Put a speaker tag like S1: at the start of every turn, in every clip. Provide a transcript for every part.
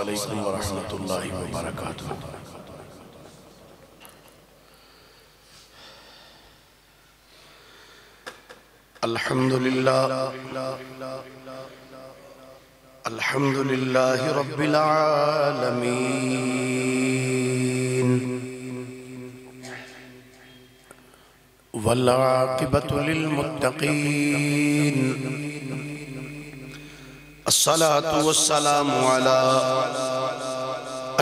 S1: अलैकुम व रहमतुल्लाहि व बरकातुहू। अल्हम्दुलिल्लाहि रब्बिल आलमीन वल आक़िबतु लिल मुत्तक़ीन अस्सलातु वस्सलामु अला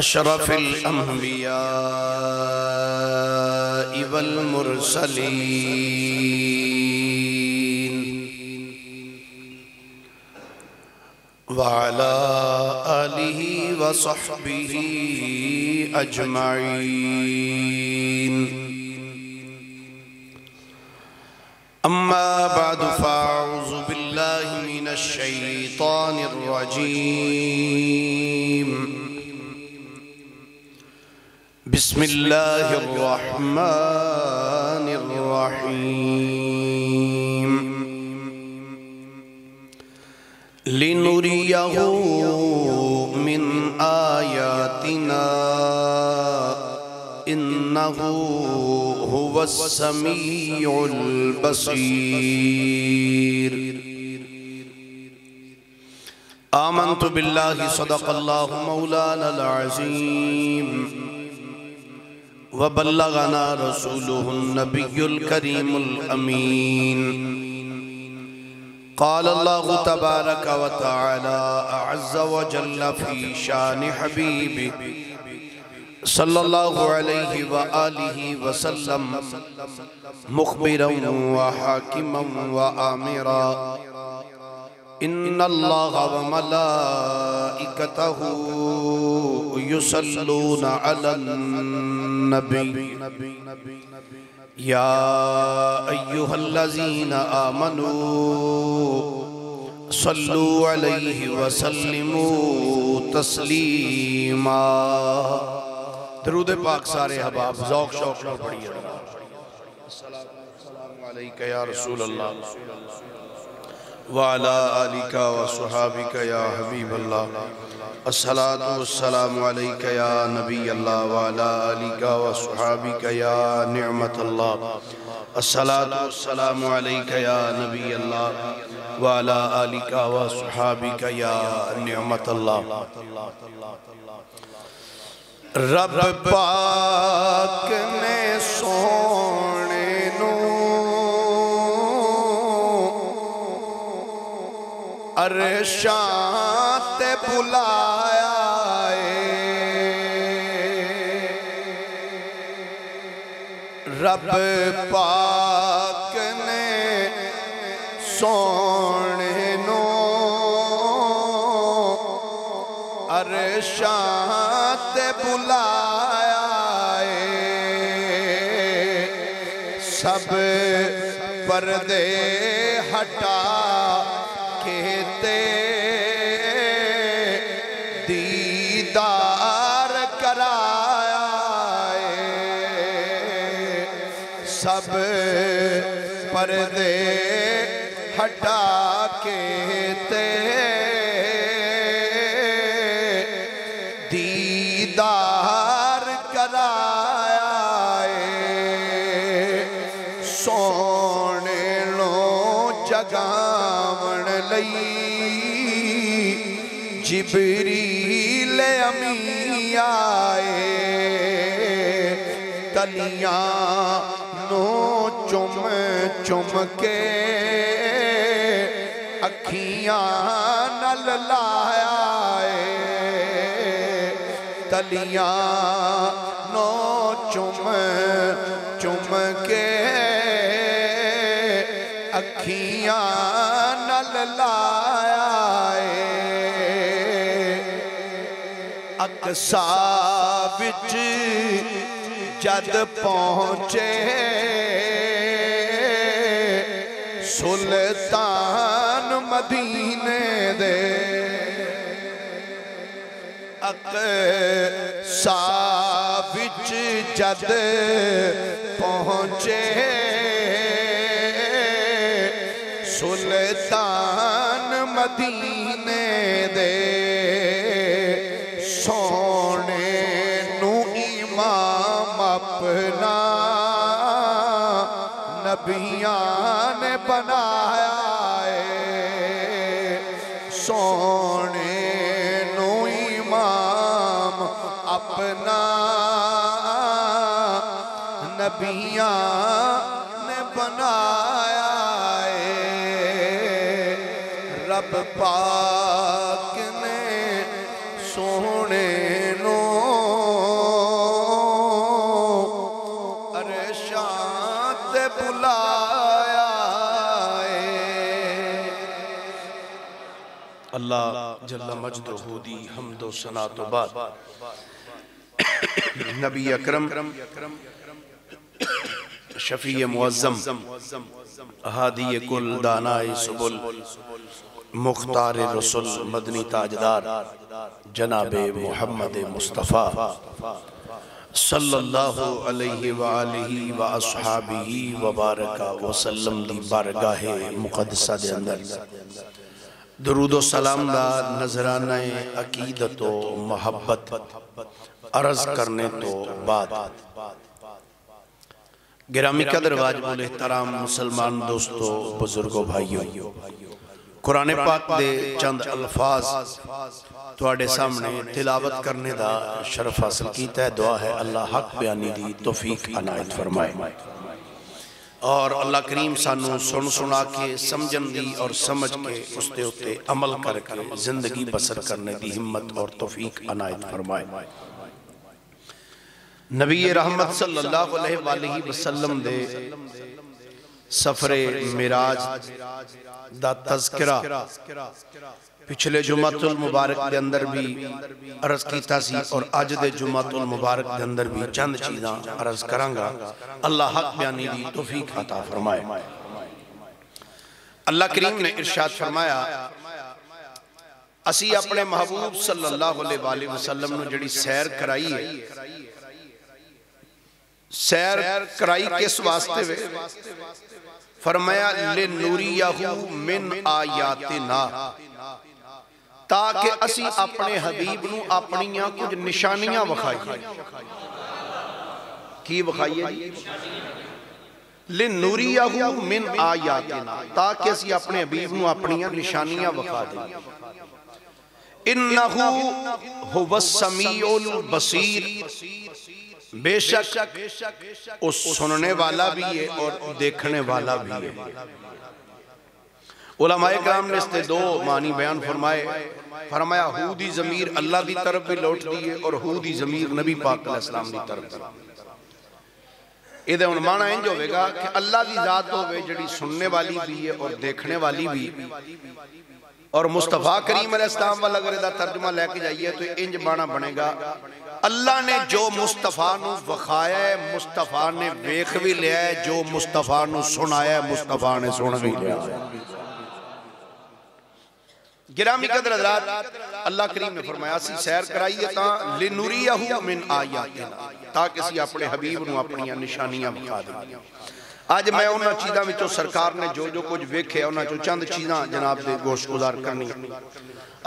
S1: अशरफिल अंबियाइ वल मुरसलीन व अला आलिहि व सहबिहि अजमईन। अम्मा बअद फ़अऊज़ु बिल्लाहि मिनश शैतानिर रजीम। बिस्मिल्लाहिर रहमानिर रहीम। लिनुरियहु मिन आयातिना इन्नहु हुवस समीउल बसीर। आमन्तु बिल्लाहि सदक़ल्लाहु मौलानल अज़ीम व बल्लगना रसूलुहुन नबियुल करीमुल अमीन। क़ाल अल्लाहु तबारक व तआला अज़्ज़ व जल्ल फ़ी शान हबीबि सल्लल्लाहु अलैहि व आलिहि व सल्लम मुख़बिरन व हाकिमन व आमिरा। इन्नल्लाहा व मलाइकतहु युसल्लूना अलन नबी या अय्युहल्लज़ीना आमनू सल्लू अलैहि व सल्लिमू तस्लीमा। दरूद पाक सारे हबाब ज़ौक़ शौक़ न पढ़िए। अस्सलामु अलैका या रसूल अल्लाह व अला आलिका व सुहाबिका या हबीब अल्लाह। अस्सलातु वस्सलामु अलैका या नबी अल्लाह व अला आलिका व सुहाबिका या निअमत अल्लाह। अस्सलातु वस्सलामु अलैका या नबी अल्लाह व अला आलिका व सुहाबिका या निअमत अल्लाह। रब पाक ने सोने नू अरशां ते बुलाया है। रब पाक ने सोने नू अरशां ते बुलाया है। सब पर्दे हटा कहते दीदार कराया है। सब पर्दे हटा कहते दीदार कराया है। सोने लो जगावण लई जिबरील अमी आए। तलियां नो चुम चुम के अखियां नल लाया है। तलियां नो चुम चुम के अखियां नल लाया है। अक्सा विच जद पहुँचे सुल्तान मदीने दे। अक्सा विच जद पहुँचे सुल्तान मदीने दे। नबियां ने बनाया सोने नू इमाम अपना नबियां ने बनाया रब पाक ने सोने नू अरे शांत बुलाया अल्लाह जल्ला मजदहू दी हम्दो सना तो बाद नबी अकरम शफी मुअज़्ज़म हादी कुल दानाए सुबुल मुख्तार रसूल मदनी ताजदार जनाबे मुहम्मद मुस्तफ़ा सल्लल्लाहु अलैहि व आलिहि व अस्हाबिही व बारका वसल्लम दी बारगाहे मुक़द्दसा दे अंदर दरूद व सलाम दा नजराना अकीदत व मोहब्बत अर्ज करने तो बाद गिरामी कदर वाजिबुल एहतराम मुसलमान दोस्तों बुजुर्गों भाइयों कुरान पाक दे चंद अल्फाज तुहाडे सामने तिलावत करने दा शरफ हासिल कीता है। दुआ है अल्लाह हक बयानी दी तौफीक अनायत फरमाए और अल्लाह करीम सानू सुन सुना के समझन दी और समझ के उसके उत्ते अमल करके जिंदगी बसर करने दी हिम्मत और तौफीक अनायत फरमाए। नबी रहमत सल्लल्लाहु अलैहि वसल्लम दे सफरे मिराज दा तज़किरा पिछले जुमातुल मुबारक के अंदर भी अर्ज कीता सी और अज दे जुमातुल मुबारक के अंदर भी चंद चीज़ां अर्ज करांगा। अल्लाह हक बयानी दी तौफीक अता फरमाए। अल्लाह करीम ने इरशाद फरमाया असी अपने महबूब सल्लल्लाहु अलैहि वसल्लम नू जिहड़ी सैर कराई है सैर कराई किस वास्ते वे फरमाया ले नूरियाहू मिन आयातिना ताकि असी अपने हबीब नू अपनियां कुछ निशानियां विखाईए। की विखाईए? ले नूरियाहू मिन आयातिना ताकि असी अपने हबीब नू अपनियां निशानियां विखा दें। इन्नहू हुवस समीउल बसीर बेशक वो सुनने वाला भी है और देखने वाला भी है। उलमाए किराम ने इसके दो मानी बयान फरमाए। फरमाया हू दी ज़मीर अल्लाह की तरफ भी लौटती है और हू दी ज़मीर नबी पाक अलैहिस्सलाम की तरफ। इहदा हुण माना इंज होवेगा कि अल्लाह की जात होवे जिहड़ी सुनने वाली भी है और देखने वाली भी। और मुस्तफ़ा करीम अलैहिस्सलाम वाला अगर इहदा तर्जुमा लेके जाइए तो इंज माना बनेगा अल्लाह ने जो मुस्तफ़ा नू विखाया है मुस्तफ़ा ने वेख भी लिया है, जो मुस्तफ़ा नू सुनाया है मुस्तफ़ा ने सुन भी लिया है। गिरामी कदर हज़रात अल्लाह करीम ने फरमाया सी सैर कराइए ता लिनुरियहू मिन आयातिना ताकि असी अपने हबीब नू अपनियां निशानियां विखा दें। अज मैं उन्हां चीज़ां विचों सरकार ने जो जो कुछ वेख्या उन्हां चों चंद चीज़ां जनाब दे गोशगुजार करनी।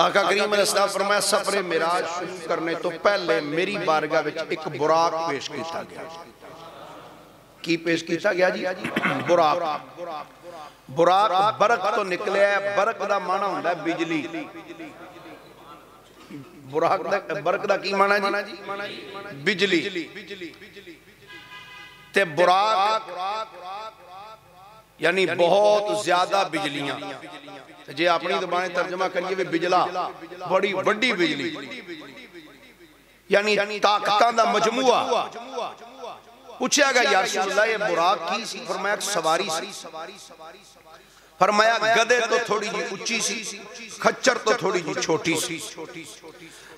S1: आका करीम अलैहिस्सलाम फरमाया सफरे मिराज शुरू करने तो पहले मेरी बारगाह विच एक बुराक पेश किया गया। की पेश किया गया जी? बुराक। बुराक बरक तो निकले है। बरक दा माना हुंदा है बिजली। बुराक दा बरक दा की माना जी? बिजली। ते बुराक यानी बहुत ज्यादा बिजलियां। जे अपनी ज़बान तर्जमा करिए बिजला बड़ी वड्डी बिजली यानी ताकतां दा मजमुआ। पूछा गया या रसूल अल्लाह ये बुराक की सी? फरमाया सवारी सी। फरमाया गधे तो थोड़ी जी उच्ची सी, खच्चर तो थोड़ी जी छोटी सी।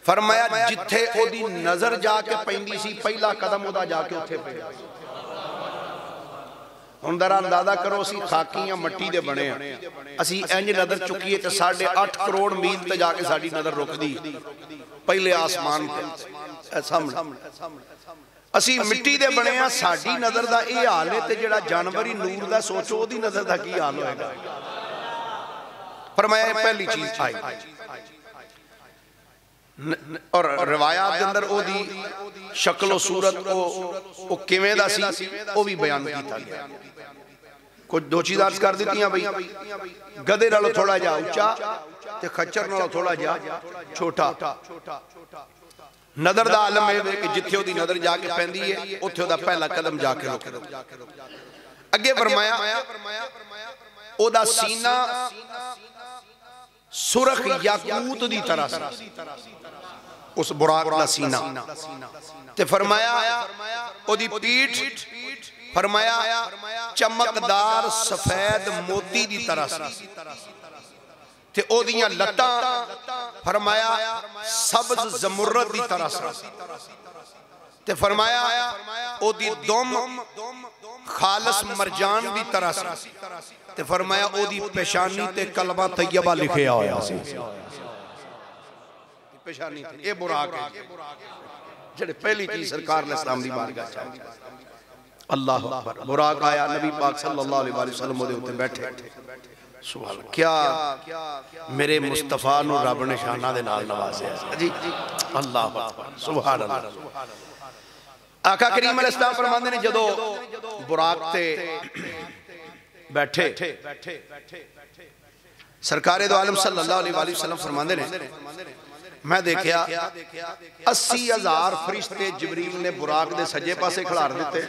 S1: फरमाया जिथे ओदी नजर जाके पैंदी सी पहला कदम ओदा जाके उत्थे पिया। हुण जरा अंदाजा करो असी खाकी या मट्टी दे बने हैं, असी इंज नजर चुकीए तो 8.5 करोड़ मील ते जाके साडी नजर रुकदी पहले आसमान ते सामने। असी मिट्टी दे बने हैं, साडी नजर दा ये हाल है ते जिहड़ा जानवर ही नूर दा सोचो ओदी नजर दा की हाल होएगा। फरमाया पहली चीज आई और रिवायात के अंदर ओदी शक्ल और सूरत ओ किवें दा सी ओ भी बयान कीता गया। कुछ दो चीज़ अर्ज कर दी बई, गधे नालों थोड़ा जा उच्चा ते खच्चर नालों थोड़ा जा छोटा। नज़र दा आलम है कि जिथे ओदी नज़र जाके पैंदी है उत्थे ओदा पहला कदम जाके रुकदा। अगे फरमाया ओदा सीना सुरख याकूत दी तरह सी, उस बुराक दा सीना। ते फरमाया ओदी पीठ फरमाया चमकदार सफेद मोती दी तरह सी, ते ओदियां लत्तां फरमाया सब्ज जमुरत दी तरह सी, ते फरमाया ओदी दुम खालस मरजान दी तरह सी, ते फरमाया ओदी पेशानी ते कलमा तैयबा लिखिया होया सी। पेशानी ते ये बुराक है जेड़े पहली चीज सरकार ने इस्लाम दी बारगाह च अल्लाह अकबर बुराक आया, नबी पाक सल्लल्लाहु अलैहि वसल्लम ओदे उत्ते बैठे। सुभान क्या मेरे मुस्तफा नु रब ने शाना दे नाल नवाज़िया जी, अल्लाह अकबर सुभान अल्लाह। आका करीम अलैहिस्सलाम फरमांदे ने जदों बुराक ते बैठे सरकारे दो आलम सल्लल्लाहु अलैहि वसल्लम फरमांदे ने मैं देखा 80,000 फरिश्ते जिबरील ने बुराक दे सज्जे पासे खिलार दिते,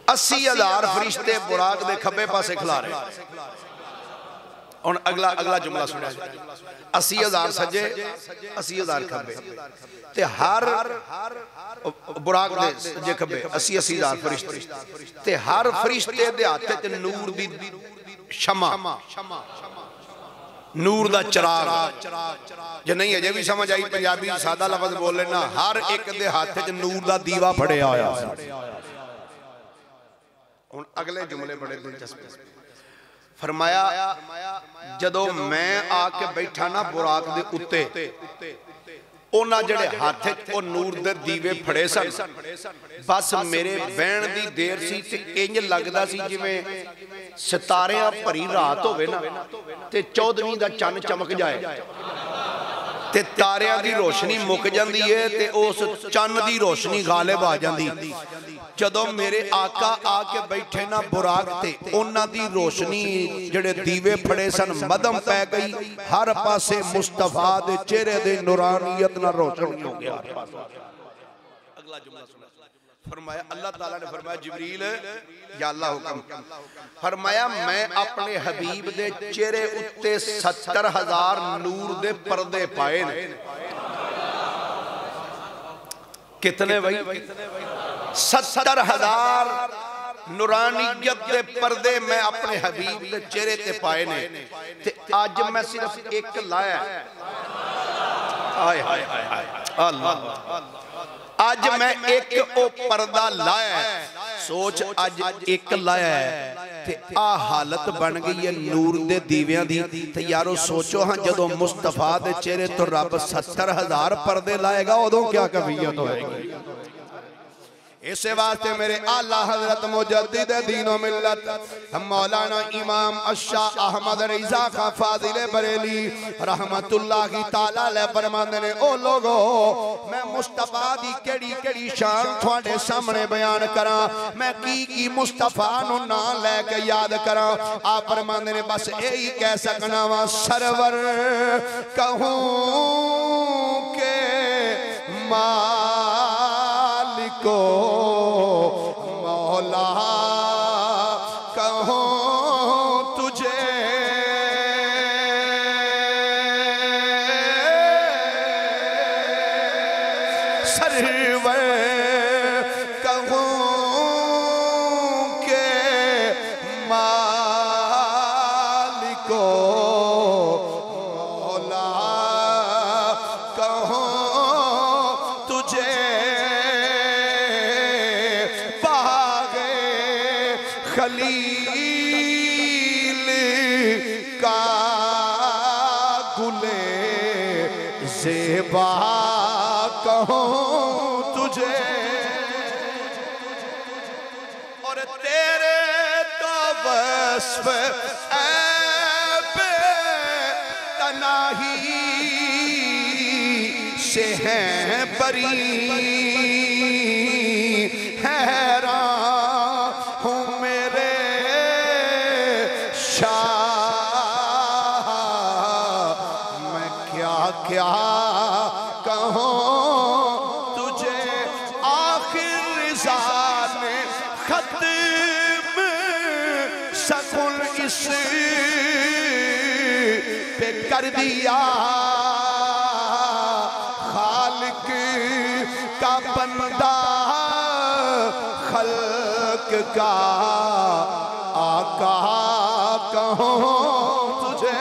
S1: 80,000 फरिश्ते बुराक दे खब्बे पासे खिलारे। हुण अगला अगला जुमला सुनिया, 80,000 सज्जे 80,000 खब्बे, ते हर बुराक दे सज्जे खब्बे 80,000 फरिश्ते, ते हर फरिश्ते दे हाथ च नूर दी शमा, नूर दा चराग। जे नहीं अजे भी समझ आई पंजाबी सादा लफ्ज बोल लेना, हर एक दे हाथ च नूर दा दीवा फड़िया होया। हुण अगले जुमले बड़े दिलचस्प फरमाया जदों मैं आके बैठा ना बुराक दे उत्ते, उन्हां जेड़े हाथ च ओ नूर दे दीवे फड़े सन, बस मेरे बहन दी देर सी ते इंज लगदा सी जिवें सितारियां भरी रात होवे ना ते 14वीं दा चन्न चमक जाए ते तारियां दी रोशनी मुक जांदी है ते उस चन्न दी रोशनी गालिब आ जांदी। जदों मेरे आका आके बैठे ना बुराक ते उन्हां दी रोशनी जेड़े दीवे फड़े सन मदम पै गई, हर पासे मुस्तफा दे चेहरे दे नूरानियत नाल रोशन हो गया। अगला जुमला सुनो, फरमाया अल्लाह ताला ने फरमाया जिबरील या अल्लाह हुक्म फरमाया मैं अपने हबीब दे चेहरे उत्ते 70,000 नूर दे पर्दे पाए ने। कितने भाई? 70,000 नूरानियत दे पर्दे मैं अपने हबीब दे चेहरे ते पाए ने, ते आज मैं सिर्फ एक लाया। हाय हाय हाय अल्लाह, आज मैं एक ओ पर्दा लाया। सोच आज एक लाया ते आ हालत बन गई है नूर दे दीवियां दी। ते यारो सोचो हाँ जदों मुस्तफा दे चेहरे तो रब 70,000 पर्दे लाएगा उदों क्या कफियत होएगी। इसे वास्ते मेरे आला हजरत मुजद्दिद दीन व मिल्लत मौलाना इमाम अशाह अहमद रिजा खां फाजिल बरेली रहमतुल्लाहि ताला अलैह फरमांदे ने ओ लोगो मैं मुस्तफा दी केड़ी केड़ी शान तुहाडे सामने बयान करा, मैं की मुस्तफा नु नाम लेके याद करा। आप फरमांदे ने बस यही कह सकना वा सरवर कहूं के मालिको मौला कहूं तुझे सरवर कहूं के मालिको मौला कहूं तुझे खलील का गुले ज़ेबा कहूं तुझे, और तेरे तो वस्फ ऐबे तनाही से हैं बरी। हैरान हूँ मेरे कहूँ तुझे आखिर रिज़ा ने खत्म सकुल इस पे कर दिया। खालिक का बंदा खल्क का आका कहूँ तुझे।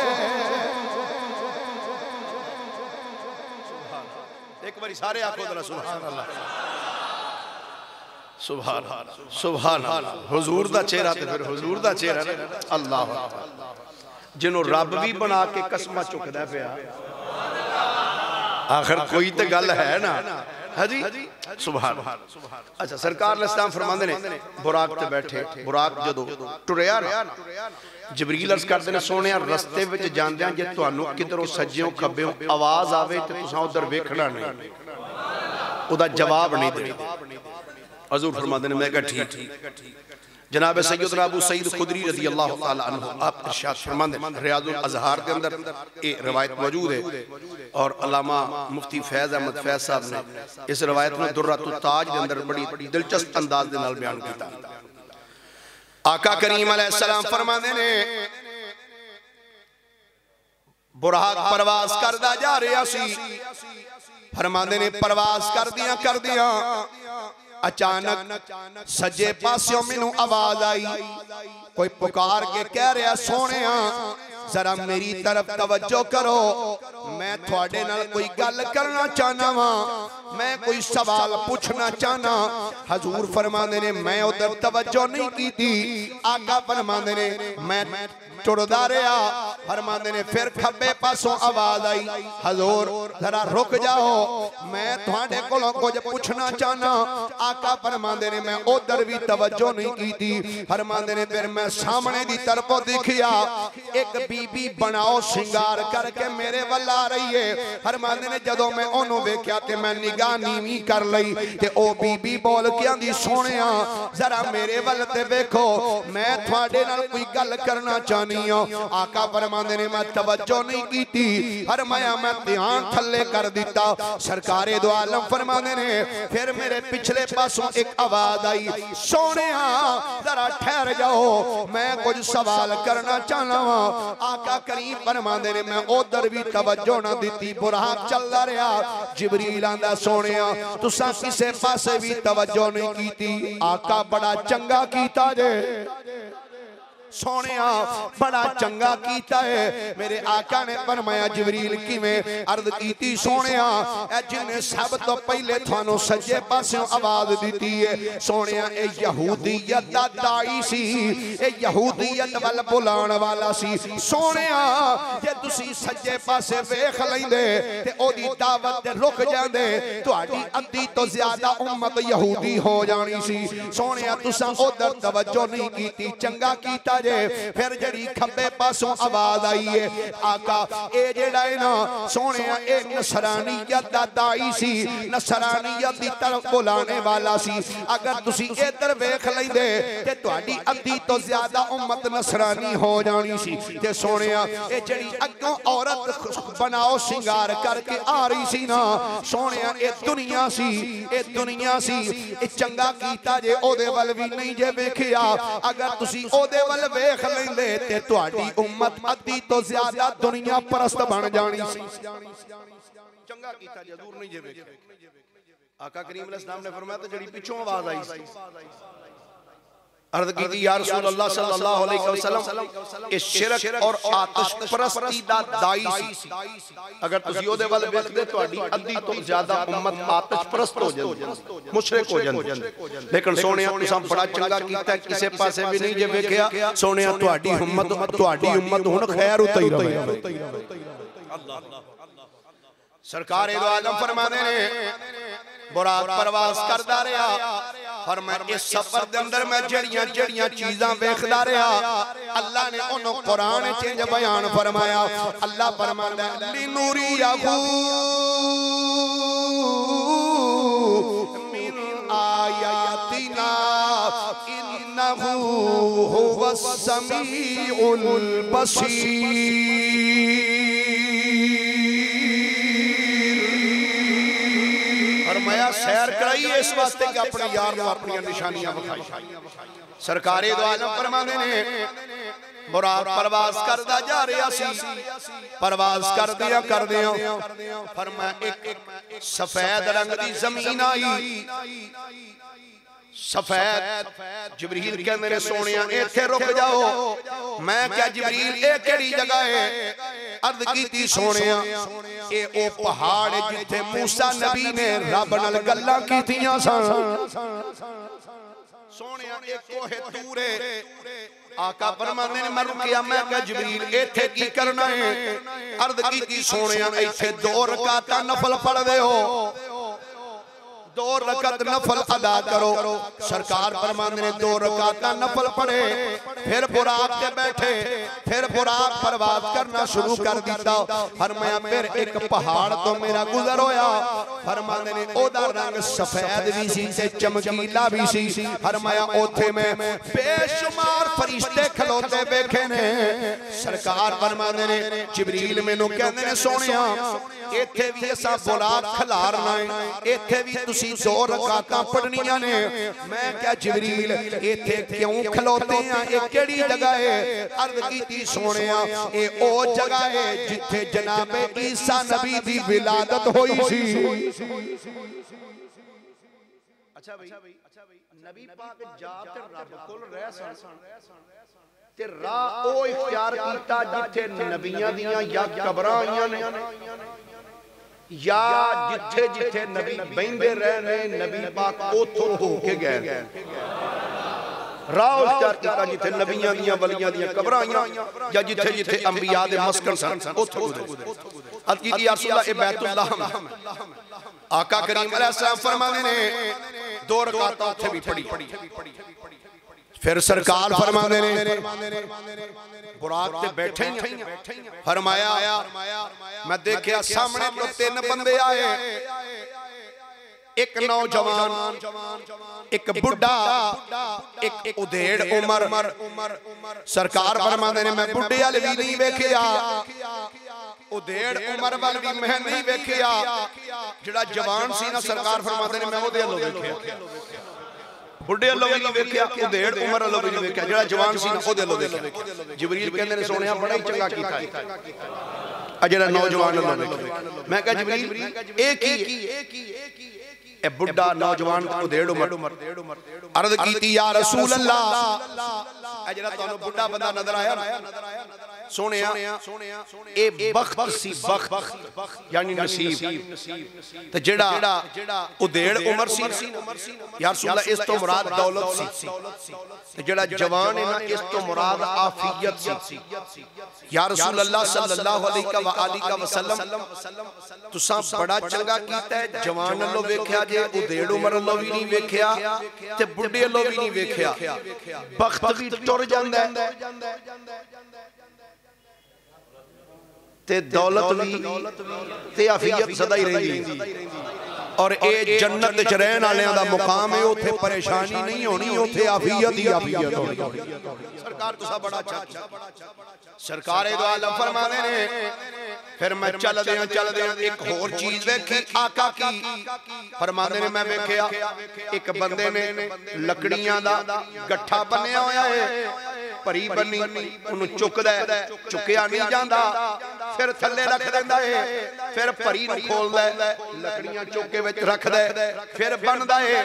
S1: एक बारी सारे आंखों जरा सुभान अल्लाह, सुभान अल्लाह, सुभान अल्लाह। हुजूर दा चेहरा ते फिर हुजूर दा चेहरा अल्लाह जिन्हों रब भी बना के कसम चुकदा पिया। आखिर कोई तो गल है ना। हाँ जी सुभान। अच्छा सरकार इस्लाम फरमांदे ने बुराक ते बैठे, बुराक जदों टुरिया ना जबरील अर्ज करदे ने सोहणिया रस्ते विच जांदियां जे तुहानू किधरों सज्जियों खब्बियों आवाज आवे ते तुसां उधर वेखना नहीं, उहदा जवाब नहीं देना। हजूर फरमांदे ने मैं कहा ठीक। जनाब सैयदना अबू सईद खुदरी रज़ी अल्लाह तआला अन्हु आप इरशाद फरमांदे रियाजुल अज़हार के अंदर ये रवायत मौजूद है और अल्लामा मुफ्ती फैज़ अहमद फैज़ साहब ने इस रवायत में दुर्रतुल ताज के अंदर बड़ी दिलचस्प अंदाज दे नाल बयान किया। आका करीम अलैहिस्सलाम फरमांदे ने बुराक परवास करदा जा रहा सी। फरमांदे ने परवास करदियां अचानक सज्जे पास्यों मैनू आवाज आई, कोई पुकार के कह रहा सोहणिया जरा मेरी तरफ तवज्जो करो, मैं थोड़े नाल कोई गल करना चाहना वा, मैं कोई सवाल पूछना चाहना। हजूर फरमांदे ने मैं उधर तवज्जो नहीं की थी। आका फरमांदे ने मैं टुरदा रहा। फरमांदे ने फिर खब्बे पासों आवाज आई, हजूर जरा रुक जाओ, मैं थोड़े कोलों कुछ पूछना चाहना। आका फरमांदे ने मैं उधर भी तवज्जो नहीं की थी। फरमांदे ने फिर मैं सामने दी तरफ देखिया, एक बीबी बनाओ श्रृंगार करके मेरे वल आ रही है। फरमांदे ने जदों मैं ओनू वेख्या ते मैं निगाह नीवी कर लई ते ओ बीबी बोल के आंदी सोहणिया जरा मेरे वल ते वेखो, मैं थोड़े नाल कोई गल करना चाहनी। आका फरमांदे ने मैं तवज्जो नहीं की थी। फरमाया मैं ध्यान थल्ले कर दिता। सरकारे दो आलम फरमांदे ने फिर मेरे पिछले पासों एक आवाज आई, सोहणिया जरा ठहर जाओ, मैं कुछ सवाल करना चाहना वा। आका करीम फरमांदे ने मैं उधर भी तवज्जो ना दी। बुराक चलदा रहा। जिबरील आंदा सोहणिया तुसां किसे पासे भी तवज्जो नहीं की थी। आका बड़ा चंगा कीता जे, सोहणिया बड़ा चंगा कीता है। मेरे आका ने फरमाया जिबरील किवें? अर्ज कीती सोहणिया ए जिन्ने सब तो पहले थानू सज्जे पासों आवाज दी है सोहणिया ए यहूदियत दा दाई सी, ए यहूदियत वल बुलाण वाला सी। सोहणिया जे तुसी सज्जे पासे वेख लैंदे ते ओदी दावत ते रुक जांदे, तुहाडी अद्धी तो ज्यादा उम्मत यहूदी हो जानी सी। सोहणिया तुसां उधर तवज्जो नहीं कीती, चंगा कीता। फिर जड़ी खब्बे पासों आवाज आई है, आका ए जेड़ा है ना सोहणिया ए नसरानियत दा दाई सी, नसरानियत दी तरफ बुलाने वाला सी। अगर तुसी इधर वेख लैंदे ते तुहाडी अद्धी तो ज्यादा उम्मत नसरानी हो जानी सी। ते सोहणिया ए जड़ी अग्गों औरत बनाओ श्रृंगार करके आ रही सी ना सोहणिया ए दुनिया सी, ए दुनिया सी। ए चंगा कीता जे ओदे वल भी नहीं जे वेखिया। अगर तुसी ओदे वल वेख लेंदे ते तुहाडी उम्मत अद्धी तो ज्यादा दुनिया परस्त बन जानी सी। चंगा कीता जे दूर नहीं जे वेखे। आका करीम अलैहिस्सलाम ने फरमाया तो जड़ी पिछों आवाज आई सी, अर्ज की या रसूल अल्लाह सल्लल्लाहु अलैहि वसल्लम इस शिरक और आतिश परस्ती दा दाई सी। अगर तुसी ओदे वल वेखदे तुहाडी अद्धी तो ज्यादा उम्मत आतिश परस्त हो जांदी, मुशरिक हो जांदी। लेकिन सोहणिया तुसां बड़ा चंगा कीता, किसे पासे भी नहीं जे वेखिया। सोहणिया तुहाडी उम्मत हुण खैर उते ही रहे। अल्लाह सरकार दो आलम फरमाने ने बुराक परवास करदा रहा। और मैं इस सफर के अंदर मैं जड़ियां चीज़ां वेखदा रहा। अल्लाह ने उन्होंने कुरान च बयान फरमाया। अल्लाह फरमांदा है लिनूरियहू मिन आयातिना इन्नहू हुवस समीउल बसीर। फरमाया सैर कराई इस वास्ते कि अपने यार को अपनी निशानियां विखाई। सरकारे दो आलम फरमाते ने बुराक परवाज करदा जा रहा सी, परवाज करदियां फरमाया एक सफेद रंग दी जमीन आई, सफेद। जिबरील कहंदे ने सोनिया इत्थे रुक जाओ। मैं क्या जिबरील ए केड़ी जगह है? अर्ज कीती सोनिया ए ओ पहाड़ जिथे मूसा नबी ने रब नाल गल्लां कीतियां सन। सोनिया एक कोहे दूर है। आका फरमांदे ने मैं रुकिया। मैं क्या जिबरील इत्थे की करना है? अर्ज कीती सोनिया इत्थे 2 रकातां नफल पढ़ दे हो, 2 रकात नफल अदा करो। सरकार फरमांदे ने 2 रकातां नफल पढ़े, फिर बुराक पे बैठे, फिर बुराक परवाज करना शुरू कर दिता। फरमाया फिर एक पहाड़ तो मेरा गुजर होया। फरमांदे ने ओदा रंग सफेद भी सी ते चमकीला भी सी। फरमाया ओथे मैं बेशुमार फरिश्ते खलोते वेखे ने। सरकार फरमांदे ने जिबरील मैनू कहंदे ने सोनिया इत्थे भी असां बुराक खलारना है, इत्थे भी तुसी 2 रकातां पढ़नियां ने। मैं क्या जिबरील इत्थे क्यों खलोते हैं? ये केड़ी जगह है? अर्ज कीती सोनिया ए ओ जगह है जिथे जनाबे ईसा नबी दी विलादत होई सी। अच्छा भाई नबी पाक जात रब कोल रह सन ते राह ओ इख्तियार कीता जिथे नबियां दियां या कबरां आईयां ने या जिथे जिथे नबी बहिंदे रहे ने नबी पाक ओथों होके गए। राह इख्तियार कीता जिथे नबियां दियां वलियां दियां कबरां आईयां या जिथे जिथे अंबिया दे मस्कन सन ओथों गुजरे। अज की या रसूल अल्लाह ए बैतुल्लाह आका करीम अलैहिस्सलाम फरमाने ने 2 रकातां उथे भी पढ़ी। फिर सरकार फरमाने ने बुराक ते बैठे फरमाया मैं देखा सामने तो 3 बंदे आए, एक नौजवान, एक बुढ़ा, एक उधेड़ उमर। सरकार फरमाते ने मैं बुढ़े वाल भी नहीं वेखिया, उधेड़ उमर वाल भी मैं नहीं वेखिया, जिहड़ा जवान सी ना सरकार फरमाते ने मैं ओदे वालों वेखिया। बुढ़े वालों भी नहीं वेखिया, उधेड़ उमर वालों भी नहीं वेखिया, जिहड़ा जवान सी ना ओदे वालों वेखिया। जिबरील कहंदे ने सोनिया बड़ा ही चंगा कीता है जिहड़ा नौजवान वालों वेखिया। मैं कहा जिबरील एक ही ए बुढ़ा नौजवान उधेड़ उमर। अर्ज कीती या रसूल अल्लाह ए जेड़ा तुहानू बुढ़ा बंदा नजर आया सोनिया ए बख्त सी, बख्त यानी नसीब। ते जेड़ा उधेड़ उमर सी या रसूल अल्लाह इस तो मुराद दौलत सी, ते जेड़ा जवान है ना इस तो मुराद आफियत सी। या रसूल अल्लाह सल्लल्लाहु अलैहि वसल्लम तुसां बड़ा चंगा कीता है, जवान वालों वेखिया जे उधेड़ उमर वालों भी नहीं वेखिया ते बुढ़े वालों भी नहीं वेखिया। बख्त भी टुर जांदा है ते दौलत भी ते आफियत सदा ही रहिंदी। और ए जन्नत च रहन वालियां दा मुकाम है, उथे परेशानी नहीं होनी, उथे आफियत ही आफियत होनी। सरकार तुसा बड़ा अच्छा सरकार दो आलम फरमाने ने। फिर मैं चलदे एक होर चीज वेखी आका की। फरमाने ने मैं वेखिया एक बंदे ने लकड़ियां दा गट्ठा बन्निया होया है, भरी बन्नी, उन्हें चुकदा है, चुकिया नहीं जाता, फिर थल्ले रख देंदा है, फिर भरी नूं खोलदा है, लकड़ियां चुक के विच रखदा है, फिर बनदा है,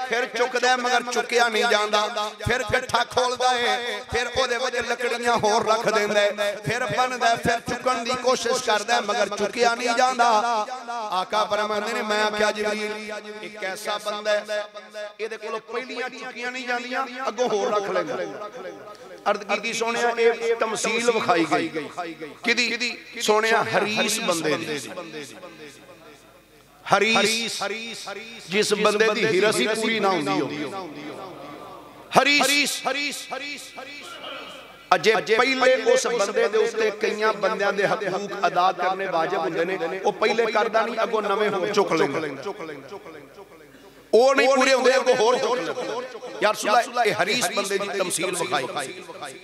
S1: फिर चुकदा है मगर चुकिया नहीं जाता, फिर गट्ठा खोलदा है, फिर ओदे विच लकड़ियां होर रख देंदा है, फिर बनदा है, फिर चुकन दी कोशिश करदा है मगर चुकिया नहीं जाता। आका फरमांदे ने मैं आख्या जिबरील एक ऐसा बंदा है इहदे कोलों पहलियां चुकियां नहीं जांदियां, अगों होर रख लैंदा। अर्ज कीती सोनिया ए तमसील विखाई गई किदी सोनिया हरीस बंदे दी। हरीस जिस बंदे दी हिरस ही पूरी ना हुंदी हो। हरीस अजे पहले उस बंदे दे उत्ते कईयां बंदियां दे हकूक अदा करने वाजिब हुंदे ने, ओ पहले करदा नहीं, अगों नवे हो चुक लैंदा। वो नहीं पूरे होंगे होर यार सुला ये हरीस बंदे की तमसील विखाई।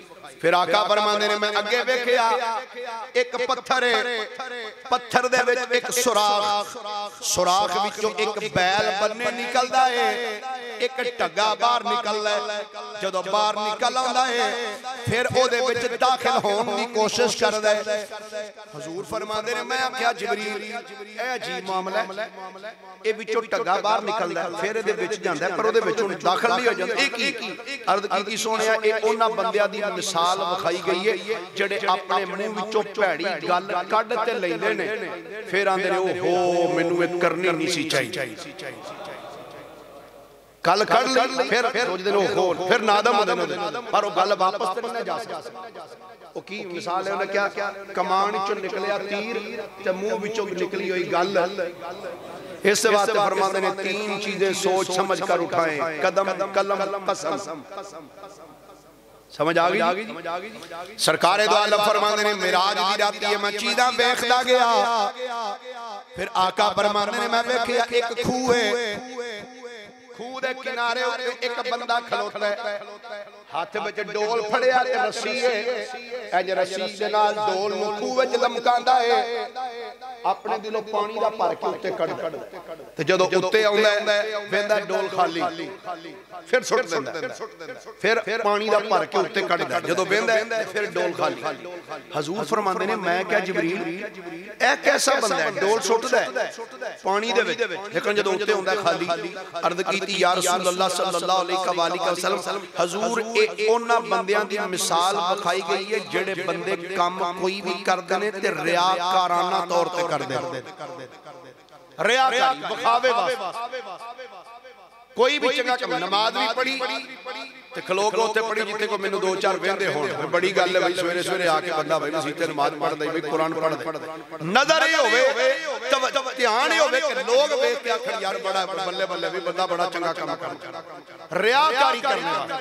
S1: फिर आका फरमांदे ने मैं अगे वेखिया एक पत्थर है, पत्थर दे विच एक सुराख, सुराख विचों एक बैल बन्ने निकलदा है, एक टगा बाहर निकलदा है। जदों बाहर निकल आंदा है फिर ओदे विच दाखिल होने की कोशिश करदा है। हजूर फरमांदे ने मैं आख्या जिबरील ए अजीब मामला है, ए विचों टगा बाहर निकलदा है फिर इहदे विच जांदा है पर ओदे विचों दाखिल नहीं हो जांदा। ए की अर्ज की सोहणिया ए उन्हां बंदियां दी मिसाल विखाई गई है जिहड़े अपने मुंह विचों भैड़ी गल कढ ते लैंदे ने फिर आंदे ने ओहो मैनूं इह करनी नहीं सी चाहिए, गल कढ लई फिर सोचदे ने ओहो फिर नादम होंदे ने पर वो गल वापस ते नहीं जा सकदी। वो की मिसाल है उन्हें क्या कमान चों निकलिया तीर ते मुंह विचों निकली हुई गल। इस वास्ते फरमाते ने तीन चीजें सोच समझ कर उठाएं, कदम कलम कसम। समझ आ गई? सरकारे दो आलम फरमाते ने मिराज दी राती है मैं चीज़ां वेखदा गया, फिर आका फरमाते ने मैं वेखिया एक खूह है, खूह दे किनारे एक बंदा खलोता है, हाथ विच डोल फड़िया ते रस्सी है, इंज रस्सी दे नाल डोल नूं खूह विच लमकांदा है, अपने दिलों पानी दा भर के उत्ते कढदा ते जदों उत्ते आउंदा है वेंदा डोल खाली फिर सुट दिंदा, फिर पानी दा भर के उत्ते कढदा जदों वेंदा है फिर डोल खाली। हजूर फरमांदे ने मैं क्या जिबरील ऐ कैसा बंदा है डोल सुटदा है पानी दे विच लेकिन जदों उत्ते आउंदा खाली। अर्ज कीती या रसूल अल्लाह सल्लल्लाहु अलैहि वसल्लम हजूर ए उन्हां बंदियां दी मिसाल विखाई गई है जिहड़े बंदे काम कोई भी करदे ने ते रियाकाराना तौर ते करदे ने, रियाकारी विखावे वास्ते। कोई भी चंगा काम नमाज भी पढ़ी ते खलो के उत्ते पढ़ी जिथे को मैनू दो चार वेंदे होण बड़ी गल है भाई सवेरे सवेरे आके बंदा भाई मसीते नमाज पढ़दा भाई कुरान पढ़दा नजर ही होवे ध्यान ही होवे कि लोग वेख के आखण यार बड़ा बल्ले बल्ले भी बंदा बड़ा चंगा काम करदा। रियाकारी करने वाला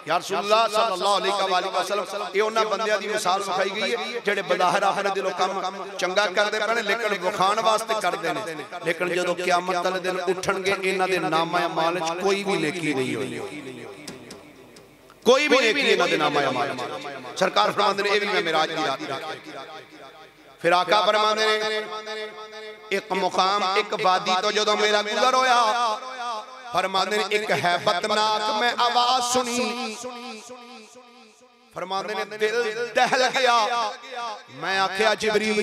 S1: या रसूलुल्लाह सल्लल्लाहु अलैहि वसल्लम ये उन्हां बंदियां दी मिसाल विखाई गई है जिहड़े बज़ाहिर अपने दिलों काम चंगा करदे पए लेकिन विखाण वास्ते करदे ने, लेकिन जदों क़यामत वाले दिन उठणगे इन्हां दे नामा अमाल च कोई भी नेकी नहीं होगी, कोई भी नेकी इन्हां दे नामा अमाल च। सरकार फरमांदे ने ए भी मैं मिराज दी रात। फिर आका फरमांदे ने एक मुकाम एक वादी तो जदों मेरा गुजर होया फरमांदे ने एक हैबतनाक मैं आवाज सुनी, फरमांदे ने दिल दहल गया। मैं आख्या जिबरील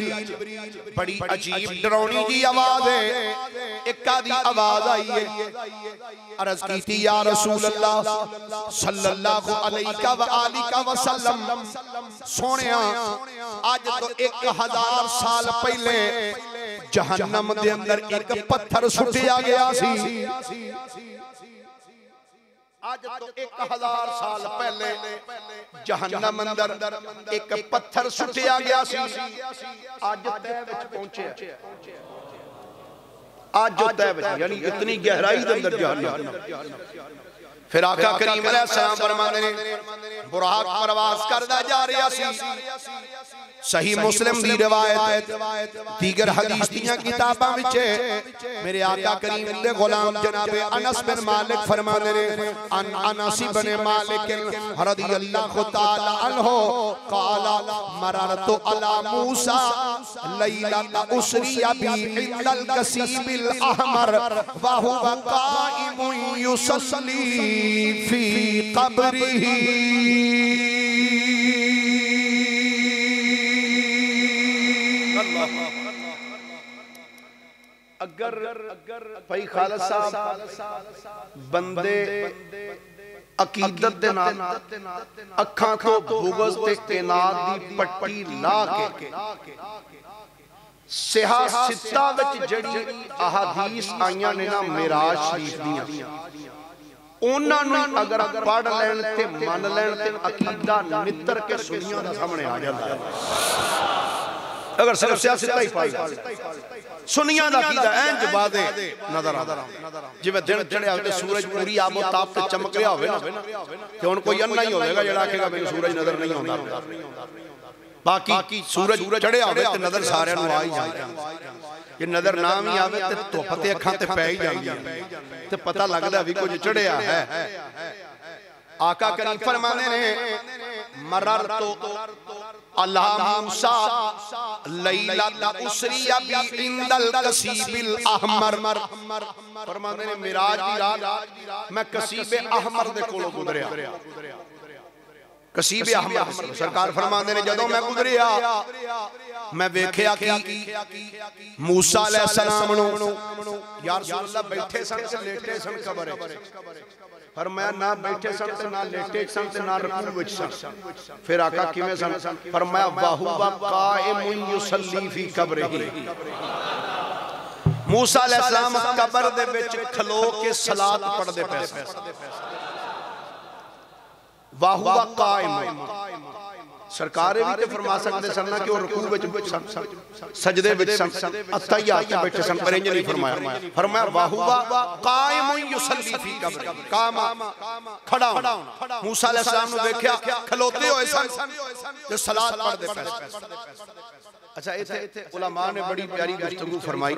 S1: बड़ी अजीब डरावनी जी आवाज है, इक्का दी आवाज आई है। अर्ज कीती या रसूल अल्लाह सल्लल्लाहु अलैहि वसल्लम सोनिया आज तो 1000 साल पहले जहन्नम दे अंदर एक पत्थर सुटिया गया सी। आज तो 1000 साल पहले जहन्नम अंदर एक पत्थर सुटिया गया सी, आज तय विच पहुंचे, आज जो तय विच यानी इतनी गहराई दे अंदर जहन्नम। फिर आका करीम अलैहिस्सलाम फरमाते ने बुराक परवास करदा जा रहा सी। सही मुस्लिम दी रिवायत दीगर हदीस दी किताबां विच मेरे आका करीम दे गुलाम जनाब अनस बिन मालिक फरमाते ने अन अनस बिन मालिक रदियल्लाहु तआला अन्हु क़ाला मररतु अला मूसा लैलत उसरिया बि इंदल कसीबिल अहमर व हुवा काइमुन युसल्ली फी कब्रिही। अगर भाई खालिद साहब बंदे अकीदत दे नाल अखां तो बुग़ज़ ते इनाद दी पट्टी ला के सिहा सित्ता विच जड़ी अहादीस आईयां ने ना मिराज शरीफ दियां उन्हां नूं अगर पढ़ लैण ते मन लैण ते अकीदा नितर के सुनियां दा सामने आ जांदा है। अगर सिर्फ सियासत ही पाई सुनिया दा कीदा इंज वादे नजर आंदा जिवें दिन चढ़िया होवे सूरज पूरी आबो ताप ते चमक रहा होवे ना ते हुण कोई अन्ना ही होवेगा जेड़ा आखेगा मैनूं सूरज नजर नहीं आउंदा। बाकी सूरज चढ़िया होवे ते नजर सारे नूं आ ही जाए, जे नजर ना भी आवे ते धुप ते अखां ते पै ही जांदी है ते पता लगदा भी कुछ चढ़िया है। आका करीम फरमाने ने मररतु अला मूसा लैला उसरिया बि इंदल कसीबिल अहमर। फरमाने ने मिराज दी रात मैं कसीबे अहमर दे कोलों गुजरिया। कसीबे अहमर सरकार फरमाते ने जदों मैं गुजरिया मैं वेख्या कि मूसा अलैहिस्सलाम नूं या रसूल अल्लाह बैठे सन ते लेटे सन कब्र विच। फरमाया ना बैठे सन ते ना लेटे सन ते ना रुकू विच सन। फिर आका किवें सन? फरमाया वाहुवा काइमुन युसल्ली फी कब्रिही। मूसा अलैहिस्सलाम कब्र दे विच खलो के सलात पढ़दे पे सन। वाहुवा काइम सरकार भी तो फरमा सकते सन ना कि वो रुकू विच सजदे विच सन अत्तहियात में बैठे सन, पर इंज नहीं फरमाया। फरमाया वाहुवा काइम युसल्ली फी कब्र। कामा खड़ा होना। मूसा अलैहिस्सलाम ने देखा खलोते हुए सन जो सलात पढ़दे पे। अच्छा इत्थे उलमा ने बड़ी प्यारी गुफ्तगू फरमाई।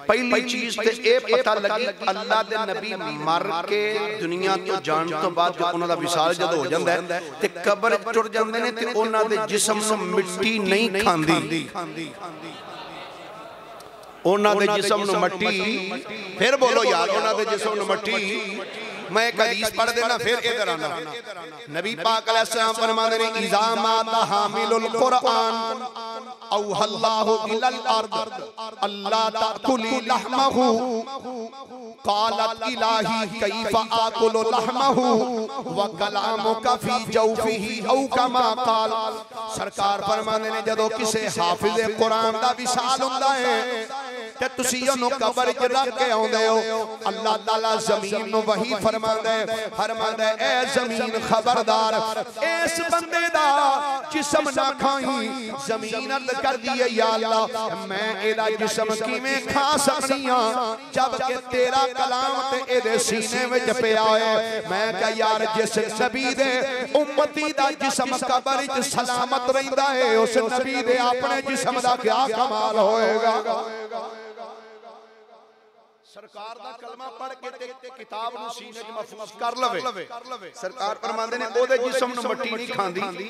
S1: पहली चीज ते ए पता लगी अल्लाह दे नबी मर के दुनिया तो जान तो बाद जो उन्हां दा विसाल जद हो जांदा है ते कब्र टुर जांदे ने ते उन्हां दे जिस्म नूं मिट्टी नहीं खांदी। उन्हां दे जिस्म नूं मिट्टी, फिर बोलो यार, उन्हां दे जिस्म नूं मिट्टी। मैं एक हदीस पढ़ देना फिर इधर आना। नबी पाक अलैहिस्सलाम फरमाते हैं इज़ा माता हामिलुल कुरआन औ अल्लाहु इलल अर्द अल्लाह ताकुली लहमहु क़ालत इलाही कैफा आकुलु लहमहु व कलामुका फी जौफिही औ कमा क़ाल। सरकार फरमाते हैं जदों किसी हाफिज़ कुरान दा विसाल हुंदा है ते तुसीं ओनू कब्र च रख के आउंदे हो, अल्लाह ताला ज़मीन नूं वही फरमांदा है ए ज़मीन खबरदार इस बंदे दा जिस्म ना खाई। ज़मीन अर्ज़ कर दी या अल्लाह मैं एदा जिस्म किवें खा सकनी हां जबकि तेरा कलाम ते एदे सीने विच पिया है। मैं कहा यार जिस नबी दे उम्मती दा जिस्म कब्र च सलामत रहिंदा है उस नबी दे अपने जिस्म दा क्या कमाल होएगा। सरकार दा कलमा पढ़ के ते किताब नूं सीने च महफूज कर लवे। सरकार फरमांदे ने ओदे जिस्म नूं मिट्टी नहीं खांदी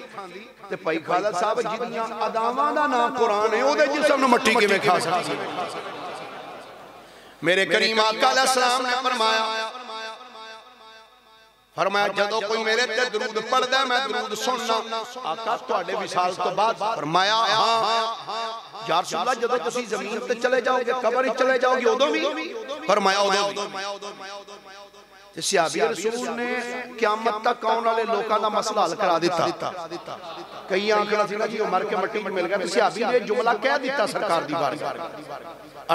S1: ते भाई खालद साहब जिन्नियां अदावां दा नाम कुरान है ओदे जिस्म नूं मिट्टी किवें खा सकदी है? मेरे करीम आका अलैहिस्सलाम ने फरमाया जदों कोई मेरे ते दरूद पढ़दा मैं दरूद सुनना। आका तुहाडे विसाल तो बाद फरमाया हां यार रसूलल्लाह जदों तुसीं ज़मीन ते चले जाओगे कब्र विच चले जाओगे उदों भी? फरमाया उदों ते सहाबी रसूल ने क़यामत तक आउण वाले लोकां दा मसला हल करा दिता। कई आखना सी ना जी मर के मिट्टी च मिल गया, सहाबी ने जुमला कह दिता सरकार दी बारगाह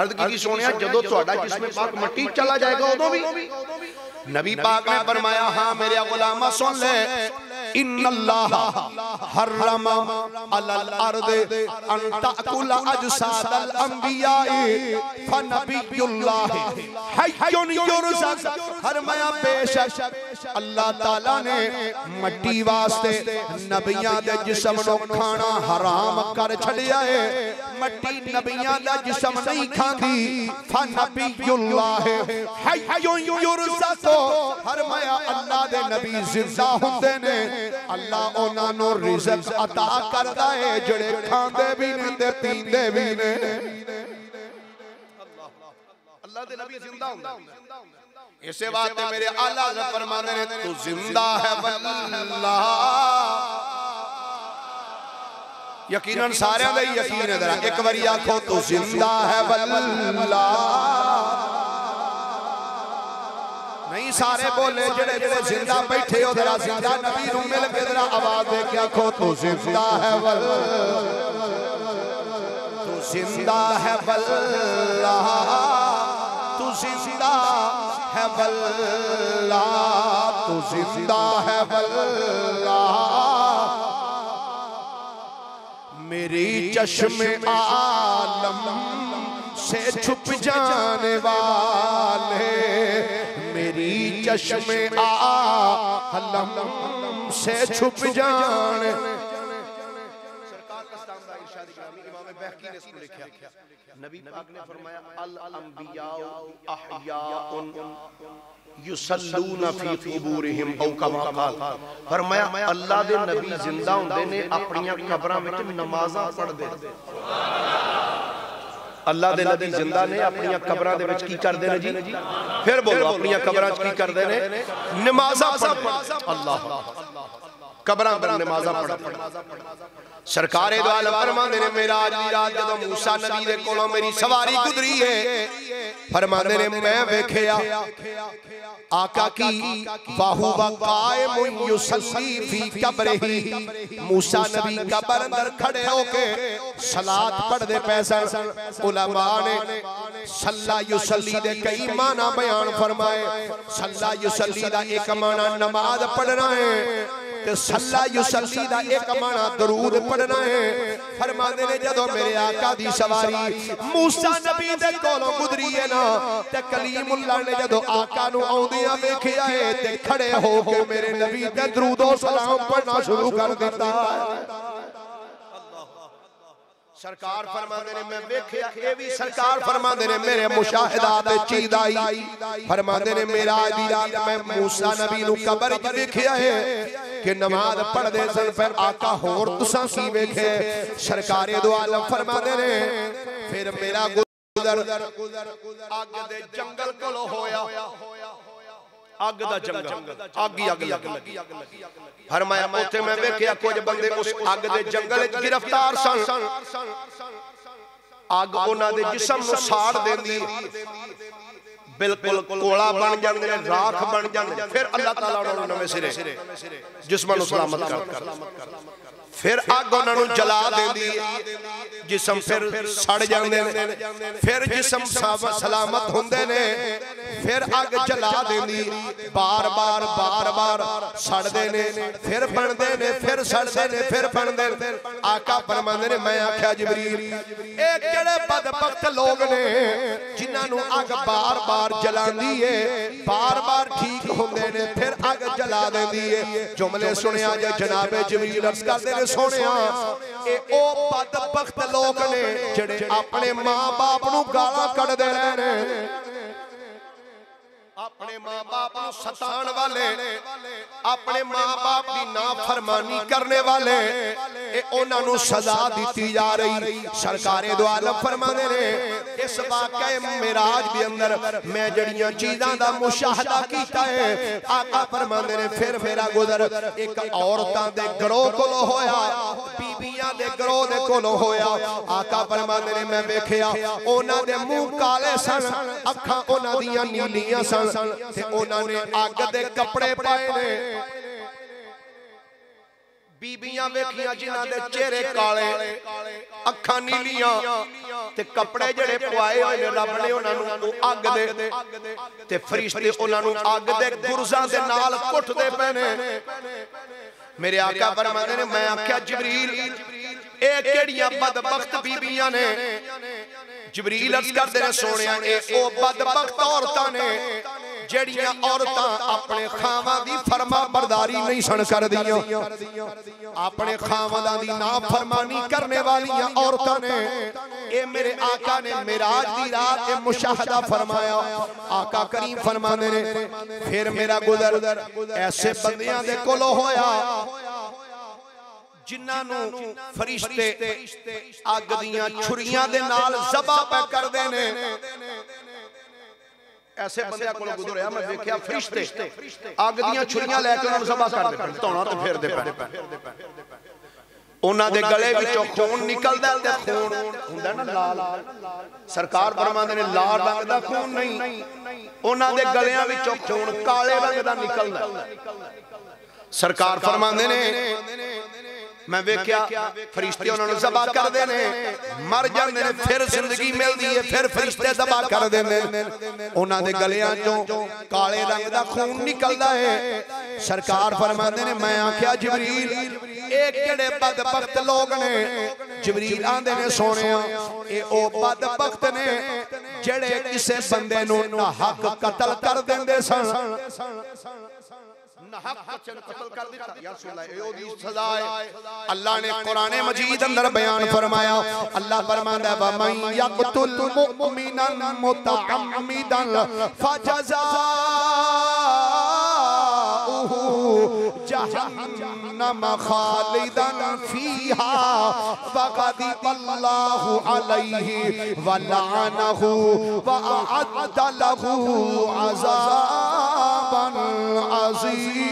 S1: अर्ज़ की सोनिया जदों तुहाडा जिस्म पाक मिट्टी चला जाएगा उदों भी? नबी पाक ने फरमाया हां मेरे गुलामा सुन ले इन्नल्लाह हर्रम अलल अर्द अन ताकुल अजसादल अंबियाए फनबियुल्लाह हय्युन युरज़क। फरमाया बेशक अल्लाह ताला ने मिट्टी वास्ते नबियां दे जिस्म नु खाना हराम कर छड़िया है। मिट्टी नबियां दा जिस्म नहीं खांदी। फनबियुल्लाह हय्युन युरज़क। फरमाया अल्लाह दे नबी जिंदा हुंदे ने, अल्लाह उन्हां नूं रिज़्क अता करदा है जेड़े खांदे भी ने ते पींदे भी ने। अल्लाह दे नबी जिंदा हुंदा। इसे वास्ते मेरे आला हज़रत फरमाते हैं तू जिंदा है वल्लाह। यकीनन सारे दा यकीन है। जरा एक बारी आखो तू जिंदा है वल्लाह। नहीं सारे बोले जेड़े जेड़े जिंदा बैठे हो जरा जिंदा नबी नूं मिल के जरा आवाज दे के आखो तू जिंदा है वल्लाह। तू जिंदा है वल्लाह। तू जिंदा है वल्लाह। तू जिंदा है वल्लाह। मेरी चश्मे आलम से छुप जाने वाले, मेरी चश्मे आलम से छुप जाने। बैहकी ने इसको लिखा, नबी पाक ने फरमाया अल अंबिया अहयाउन युसल्लूना फी कुबूरिहिम औ कमा क़ाल, फरमाया अल्लाह दे नबी जिंदा हुंदे ने अपनी कब्रां विच नमाज़ां पढ़दे। अल्लाह दे नबी जिंदा ने अपनी कब्रां दे विच की करदे ने जी, फिर बोलो अपनी कब्रां च की करदे ने, नमाज़ां पढ़दे। अल्लाह कब्रां पर नमाज़ां पढ़दे। सरकारे दो आलम फरमांदे ने मेराज दी रात जदों मूसा नबी दे कोलों मेरी सवारी गुजरी है, फरमांदे ने मैं वेखिया आका की बाहु वकायम युसल्ली फी कब्रिही, मूसा नबी कब्र अंदर खड़े होके सलात पढ़दे पे सन। उलमा ने सल्ला युसल्ली दे कई माना बयान फरमाए। सल्ला युसल्ली दा एक माना नमाज पढ़ना है, ते सल्ला युसल्ली दा एक माना दरूद पढ़ना है। फरमांदे ने जदों मेरे आका दी सवारी मूसा नबी दे कोलों गुजरी है ना, ते कलीमुल्लाह ने जदों आका नू आउंदियां वेखिया है ते खड़े होके मेरे नबी ते दरूद ओ सलाम पढ़ना शुरू कर दिता। सरकार फरमांदे ने मैं वेखिया, ए भी सरकार फरमांदे ने मेरे मुशाहिदात विच चीज आई। फरमांदे ने मेराज दी रात मैं मूसा नबी नू कब्र विच वेखिया है कि नमाज पढ़दे सन। फिर आका होर तुसां की वेखे? सरकारे दो आलम फरमांदे ने फिर मेरा गुजर अग दे जंगल कोलों होया, अग दा जंगल, अग ही अग लगी। फरमाया उत्थे मैं वेखिया कुछ बंदे उस अग दे जंगल विच गिरफ्तार सन। अग उन्हां दे जिस्म नूं साड़ देंदी, बिल्कुल कोला बन जांदे ने, राख बन जांदे। फिर अल्लाह ताला उन्हां नूं नवें सिरे जिस्म नूं सलामत कर, फिर अग उन्हां नूं जला देंदी, जिस्म फिर सड़ जांदे ने। फिर जिस्म सलामत हुंदे ने, फिर अग जला देंदी, बार बार सड़दे ने, फिर बनदे ने, फिर सड़दे ने, फिर बनदे ने। आका फरमांदे ने मैं आख्या जिबरील ए किहड़े बदबख्त लोग ने जिन्हां नूं अग बार बार जलांदी है, बार बार ठीक हुंदे ने, फिर अग जला देंदी है। जुमले सुनिया जे जनाबे जिबरील अर्ज़ करदे ने सोनिया ए ओ बदबख्त लोग ने जिहड़े अपने मां बाप नूं गालां कढदे ने, अपने मां बाप को सताने वाले, अपने मां बाप की नाफरमानी करने वाले, उन्हां नूं सजा दी जा रही। सरकारे दो आलम फरमांदे ने इस वाक़े मेराज दे अंदर मैं जड़ियां चीज़ां दा मुशाहदा कीता है। आका फरमांदे ने फिर मेरा गुजर एक औरतां दे गरोह कोलों होया, बीबियां दे गरोह दे कोलों होया। आका फरमांदे ने मैं वेखिया उन्हां दे मुंह काले सन, अखां उन्हां दियां नीलियां सन, ते उन्होंने अग दे कपड़े पाए ने। बीबियां वेखियां जिन्हां दे चेहरे काले, अखां नीलियां, ते कपड़े जेड़े पवाए होए ने रब ने उन्हां नूं अग दे, ते फरिश्ते उन्हां नूं अग दे गुरजां दे नाल कुटदे पे ने। मेरे आका फरमांदे ने मैं आख्या जिबरील ए केड़ियां बदबख्त बीबियां ने? जिबरील अर्ज़ करदे ने सोनिया ए ओ बदबख्त औरतां ने जेड़ियां औरतां अपने खावां दी फरमा बरदारी नहीं सन करदियां, अपने खावां दी नाफरमानी करने वालियां औरतां ने। ए मेरे आका ने मेराज दी रात ए मुशाहदा फरमाया। आका करीम फरमांदे ने फिर मेरा गुजर ऐसे बंदियां दे कोलों होया जिन्हां नूं फरिश्ते अग दियां छुरियां दे नाल ज़बा पे करदे ने। ऐसे बंदे कोल गुजरिया मैं देखिया फरिश्ते अग दियां छुरियां लेके उन्हां नूं ज़बा करदे पे, धौणा ते फेरदे पे। उन्हां दे गले विचों खून निकलदा ते खून हुंदा ना लाल। सरकार फरमांदे ने लाल रंग दा खून नहीं, उन्हां दे गलियां विचों खून काले रंग दा निकलदा। सरकार फरमांदे ने मैं वेख्या फरिश्ते उन्होंने ज़बा कर देने, मर जाते हैं, फिर जिंदगी मिलती है, फिर फरिश्ते ज़बा कर देने। उन्होंने गलियां चों काले रंग का खून निकलता है। सरकार फरमाते ने मैं आख्या जिबरील ये किहड़े बदबख्त लोग ने? जिबरील आंदे ने सोनिया ये ओ बदबख्त ने जेड़े किसी बंदे नूं नाहक कतल कर देंदे सन। नाहक कत्ल कर दिता या सुन ले ओदी सजा है। अल्लाह ने कुरान मजीद अंदर बयान फरमाया, अल्लाह फरमांदा है वमन यक़तुल मुमिनन मुतअम्मिदन फजज़ाउहु जहन्नम खालिदन फीहा वग़दिबल्लाहु अलैहि व लअनहु व अअद्द लहु अज़ाबन अज़ीमा।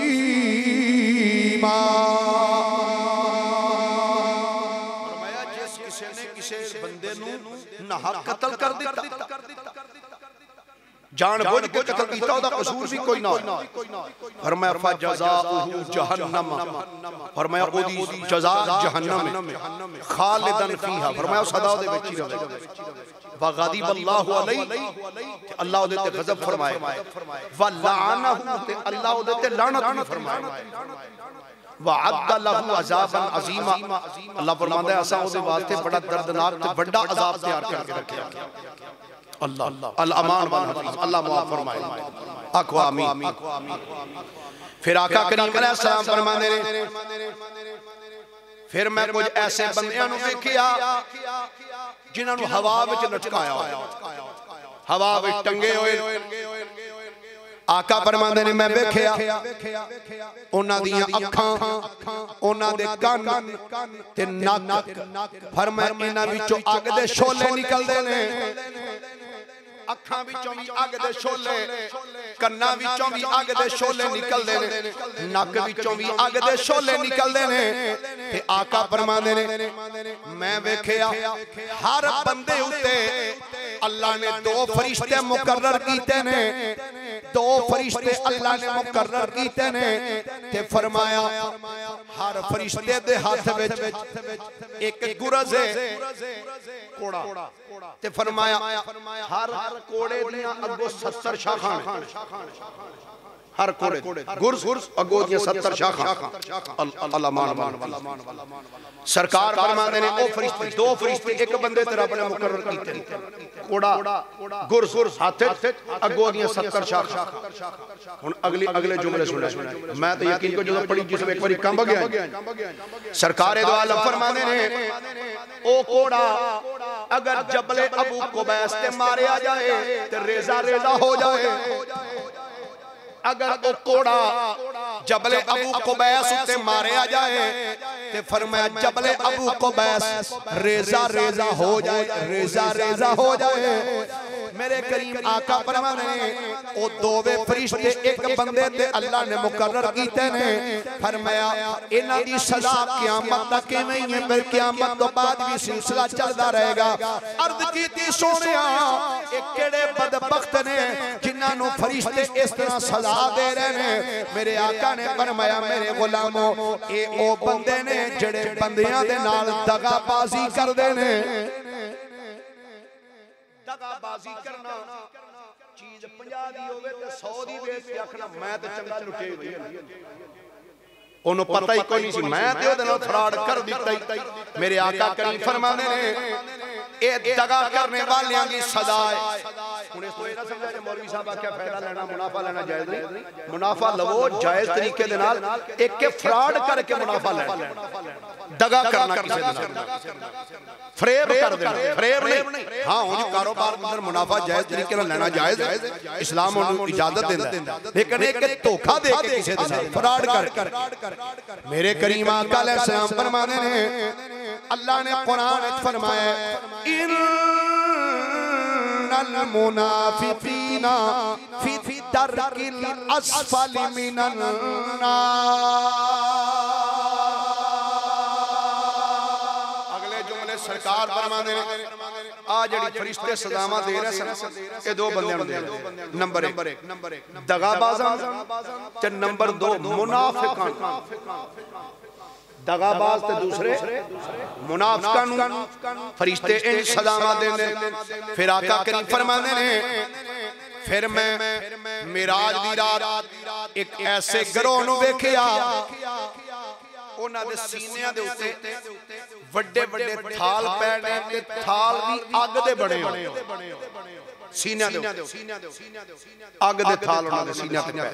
S1: फरमाया जिस किसी ने किसी बंदे नू नाहक कत्ल कर दिता, जानबूझ के कत्ल किया, ओदा कसूर भी कोई ना हो। फरमाया फजज़ाउहु जहन्नम, फरमाया ओदी जज़ा जहन्नम है, खालिदन फीहा, फरमाया सदा ओदे विच ही रहेगा। वग़दिबल्लाहु अलैहि, अल्लाह ओदे ते गज़ब फरमाए, व लअनहु, ते अल्लाह ओदे ते लानत फरमाए, व अद्द लहु अज़ाबन अज़ीमा, अल्लाह फरमांदा है असा ओदे वास्ते बड़ा दर्दनाक ते बड़ा अज़ाब तैयार करके रखया। अल्लाह अल अमान व हफीज, अल्लाह माफ फरमाए, आखो आमीन। फिर आका करीम अलैहिस्सलाम फरमांदे ने फिर मैं कुछ ऐसे बंदियां नु देखिया जिन्हां नु हवा विच लटकाया होया, हवा विच टंगे होए। आका फरमांदे ने मैं देखिया उन्हां दियां अखां, उन्हां दे कान ते नक, फरमाया इन्हां विचों अग दे शोले निकलदे ने, अखां विचों भी अग दे शोले, कन्नां विचों भी अग दे शोले निकलदे ने, नक विचों भी अग दे शोले निकलदे ने। ते आका फरमांदे ने मैं वेखिया हर बंदे उत्ते अल्लाह ने दो फरिश्ते मुकर्रर कीते ने, दो फरिश्ते अल्लाह ने मुकर्रर कीते ने। ते फरमाया हर फरिश्ते दे हाथ विच एक गुरज है, कोड़ा, ते फरमाया हर कोड़े दियां अगो 70 शाखां, हर कोड़े गुरस अगो दियां 70 शाखां। अल्लाह मान सरकार फरमाते ने ओ फरिश्ते, दो फरिश्ते एक बंदे ते रब ने मुकर्रर कीते, कोड़ा गुरस हाथ अगो दियां 70 शाखां। हुन अगले जुमले सुने, मैं तो यकीन को जो पढ़ी जिस एक बारी कंब गया सरकार दो आलम फरमाते ने ओ कोड़ा अगर जबले अबू कुबैस ते मारिया जाए ते रेजा रेजा हो जाए, अगर वो कोड़ा जबले अबू कुबैस ते मारिया जाए ते फरमाया जबले अबू कुबैस रेजा रेजा हो जाए, रेजा रेजा हो जाए। मेरे करीम आका फरमाने ओ दोवे फरिश्ते एक बंदे ते अल्लाह ने मुकर्रर कीते ने। फरमाया इन्हां दी सजा क़यामत तक किवें ही है, फिर क़यामत तो बाद भी सिलसिला चलदा रहेगा। अर्ज कीती सोनिया ए केड़े बदबख्त ने जिन्हां नु फरिश्ते इस तरह सजा दे रहे ने। मेरे आका ने फरमाया मेरे गुलामो ए ओ बंदे ने जेड़े बंदियां दे नाल दगाबाजी करदे ने। दगाबाजी करना चीज 50 दी होवे ते 100 दी दे के आखना मैं ते चंगा लुटे होई, ओनु पता ही कोई नहीं सी, मैं ते ओदे नाल फ्रॉड कर दिता ही। मेरे आका करीम फरमाने ने ए दगा करने वालियां दी सजा है। हुन इस तो ये ना समझा जे मौलवी साहब आख्या फायदा लेना मुनाफा लेना जायज नहीं, मुनाफा लवो जायज तरीके दे नाल, एक के फ्रॉड करके मुनाफा लेना, दगा करना किसी दे नाल, फरेब कर देना, फरेब नहीं। हां हुन कारोबार अंदर मुनाफा जायज तरीके नाल लेना जायज है, इस्लाम उन्हें इजाजत देता है, लेकिन एक धोखा दे के किसी दे साथ फ्रॉड कर। मेरे करीम आका अलैहिस्सलाम फरमाने ने अल्लाह ने कुरान में फरमाया इन्नल मुनाफिकीना फी दरकिल अस्फली मिनन नार। अगले जुमले सरकार फरमाने ने आ जड़ी फरिश्ते सजावां दे रहे सन ए दो बंदियां नु दे, नंबर 1 दगाबाज़ां ते नंबर 2 मुनाफिकां। दगाबाज ते दूसरे मुनाफिकां नु फरिश्ते इन सजावां देंदे। फिर आका करीम फरमांदे ने फिर मैं मिराज दी रात एक ऐसे गिरोह नु वेखिया उन्हां दे सीनियां दे उत्ते ਵੱਡੇ ਵੱਡੇ थाल पैने ते थाल भी अग दे बने हो, सीनियां दे अग दे थाल उन्हां दे सीनियां ते पै।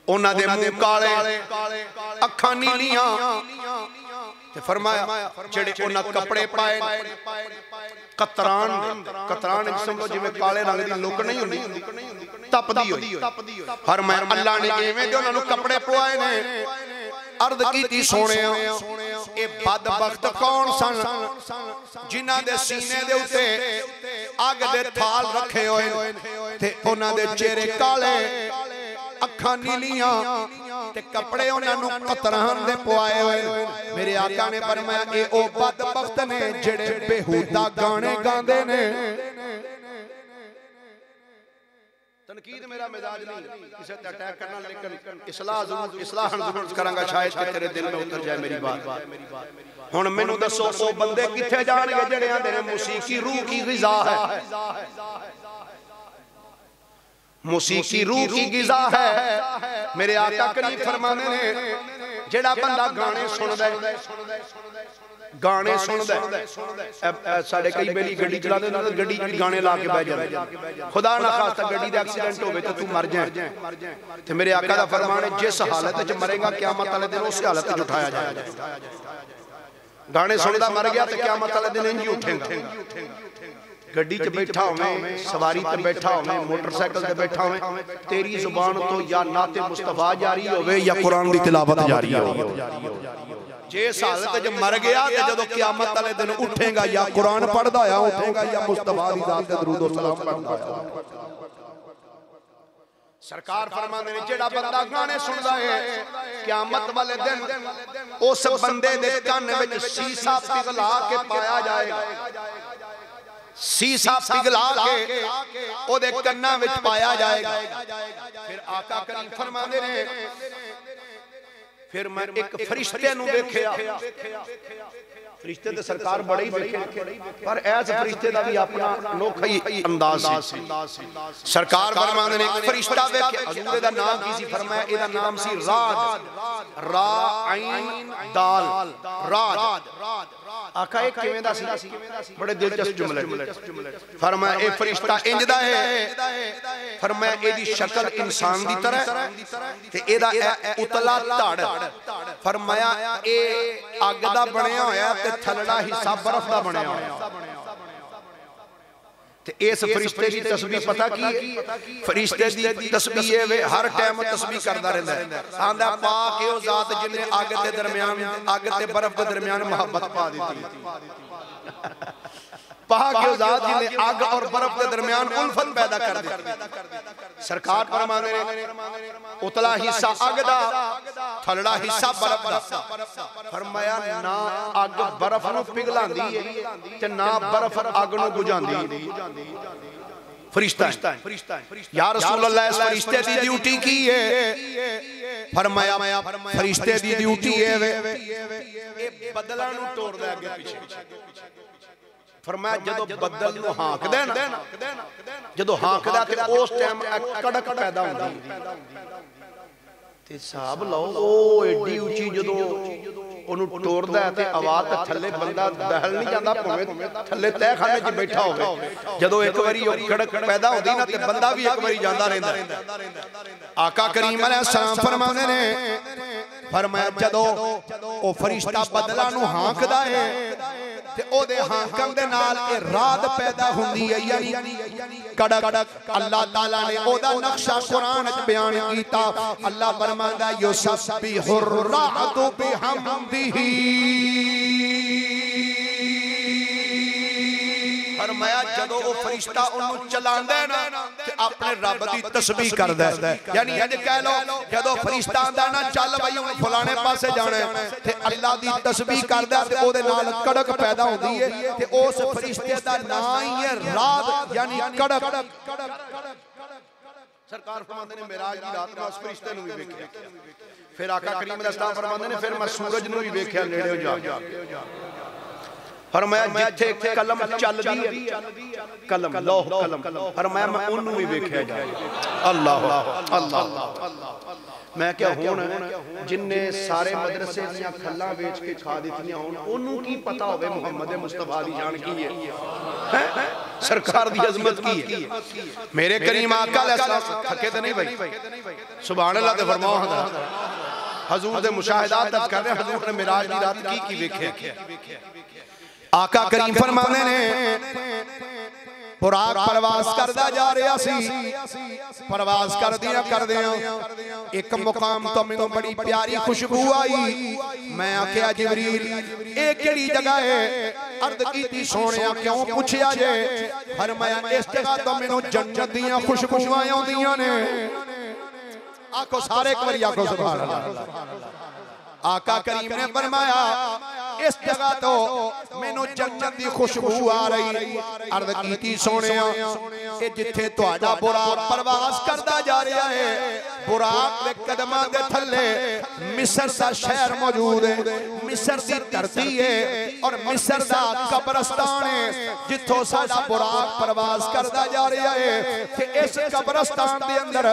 S1: उन्हां दे मुंह काले अखां नीलियां ते फरमाया जेड़े उन्हां कपड़े पाए कतरान कतरान समझो जिवें काले रंग दी लुक नहीं हुंदी तपदी होई फरमाया अल्लाह ने इवें दे उन्हां नूं कपड़े पवाए ने अर्द कीती सोहणिया ए बदबख्त कौन सन जिन्हां दे सीने दे उत्ते अग दे थाल रखे होए ते उन्हां दे चेहरे काले अखां नीलियां ते कपड़े उन्हां नूं कतरान दे पवाए होए। मेरे आका ने फरमाया ए ओ बदबख्त ने जेड़े बेहूदा गाने गांदे ने। तनकीद मेरा मिजाज नहीं किसी ते अटैक करना लेकिन इस्लाह जरूर करांगा शायद कि तेरे दिल में उतर जाए मेरी बात। हुण मैनूं दसो ओ बंदे किथे जाणगे जेड़े आंदे ने मौसीकी रूह की ग़िज़ा है मौसीकी रूह की ग़िज़ा है। मेरे आका करीम फरमाने ने जेड़ा बंदा गाने सुनदा है गाने सुनदा है साडे कई बेली गड्डी चलाते ना गड्डी च गाने ला के बैठ जांदे खुदा ना खास्ता गड्डी दा एक्सीडेंट होवे तो तू मर जाए ते मेरे आका दा फरमान है जिस हालत च मरेगा क़यामत वाले दिन उस हालत च उठाया जाएगा। गाने सुनदा मर गया तो क़यामत वाले दिन इंज ही उठेगा। गड्डी च बैठा होवे सवारी ते बैठा होवे मोटरसाइकिल ते बैठा होवे तेरी जुबान तो या नाते मुस्तफा जारी होवे या कुरान दी तिलावत जारी होवे। जिस हालत च मर गया ते जदों क़यामत वाले दिन उठेगा या कुरान पढ़दा होया उठेगा या मुस्तफा दी जात ते दरूद और सलाम पढ़दा होया। सरकार फरमांदे ने जेड़ा बंदा गाने सुनदा है क़यामत वाले दिन उस बंदे दे कान विच शीशा पिघला के पाया जाएगा। शीशा पिघला के ओदे कन्ना विच पाया जाएगा। फिर आका करीम फरमांदे ने फिर मैं एक फरिश्ते नूं वेखिया फरिश्ते ते सरकार बड़े ही वेखे पर ऐस फरिश्ते दा भी अपना अनोखा ही अंदाज सी। सरकार फरमांदे ने एक फरिश्ता वेखिया हजूर दा नाम की सी फरमाया एदा नाम सी राद रा ऐन दाल राद। आका एक किवें दा सी बड़े दिलचस्प जुमले फरमाया ए फरिश्ता इंज दा है फरमाया एदी शक्ल इंसान दी तरह ते एदा उतला धड़ फरमाया ए अग दा बनया होया ते थलड़ा हिस्सा बर्फ दा बनया होया। ते इस फरिश्ते की तस्बीह पता की फरिश्ते दी तस्बीह वे हर टाइम तस्बीह करदा रहंदा है आंदा पाक ए ओ जात जिन्ने अग दे दरमियान अग ते बर्फ दे दरमियान मोहब्बत पा दी पाक ए ओ जात जिन्ने अग और बर्फ के दरमियान उल्फत पैदा कर दी। सरकार फरमांदे ने उतला हिस्सा अग दा थलड़ा हिस्सा बर्फ दा फरमाया ना अग बर्फ नूं पिघलांदी है ते ना बर्फ अग नूं बुझांदी। फरिश्ता या रसूल अल्लाह इस फरिश्ते दी ड्यूटी की है फरमाया फरिश्ते दी ड्यूटी है वे ए बदलां नूं तोड़दा अगे पीछे। फरमाया जदों बदल नूं हांकदा ना जदों हांकदा ते उस टाइम कड़क पैदा हुंदी ते हिसाब लाओ ओ एडी उची जदों ओनू टोरदा है ते आवाज ते थल्ले बंदा दहल नहीं जांदा भावें थल्ले तहखाने च बैठा होवे जदों एक बारी ओ कड़क पैदा होंदी ना ते बंदा भी एक बारी जांदा रहिंदा। आका करीम अलैहिस्सलाम फरमांदे ने फरमाया जदों ओ फरिश्ता बदला नूं हांकदा है ते ओदे हांकण दे नाल ए रात पैदा हुंदी है यानी कड़क। अल्लाह ताला ने ओदा नक्शा कुरान च बयान कीता। अल्लाह फरमांदा युसब्बिहुर राअदु बिहम्दिही फरमाया जदों ओ फरिश्ता ओनू चलांदा है ना ते अपने रब दी तस्बीह करदा है यानी इंज कह लो जदों फरिश्ता आंदा ना चल भाई हुण फलाने पासे जाना है ते अल्लाह दी तस्बीह करदा ते ओदे नाल कड़क पैदा होंदी है ते उस फरिश्ते दा नाम ही है रात यानी कड़क। सरकार फरमांदे ने मेराज दी रात में उस फरिश्ते नूं भी वेखिया। फिर आका करीम अलैहिस्सलाम फरमांदे ने फिर मैं सूरज नूं भी वेखिया नेड़े जा फरमाया जिथे कलम चलदी है कलम लौह कलम फरमाया मैं उन्होंने भी वेख्या जाए। अल्लाह अल्लाह मैं क्या हुण जिन्ने सारे मदरसे दियां खल्लां बेच के खा दित्तियां होण ओनू की पता होवे मुहम्मद मुस्तफा दी जान की है सरकार दी अजमत की है। मेरे करीम आका अलैहिस्सलाम थके तो नहीं भाई सुभान अल्लाह ते फरमाओ हजूर दे मुशाहिदात दर्ज कर रहे हैं। हजूर ने मिराज दी रात की वेख्या। आका करीम फरमाने ने बुराक परवास करदा जा रहा सी। परवास करदियां एक मुकाम तो मैनू बड़ी प्यारी खुशबू आई। मैं आख्या जिबरील ये केड़ी जगह है? अर्द कीती सोहणिया क्यों पुछया जे? फरमाया इस जगह तो मैनू जन्नत दियां खुशबूआं आउंदियां ने। आखो सारे एक बारी आखो सुभान अल्लाह। आका करीम ने फरमाया इस जगह तो मैनू जन्नत दी खुशबू आ रही। अर्द कीती सोहणिया ये जिथे तुहाडा बुराक परवास करदा जा रहा है बुराक दे कदमां दे थल्ले मिस्र दा शहर मौजूद है। मिस्र दी धरती है और मिस्र दा कब्रिस्तान है जिथों साडा बुराक परवास करदा जा रहा है। ते इस कब्रिस्तान दे अंदर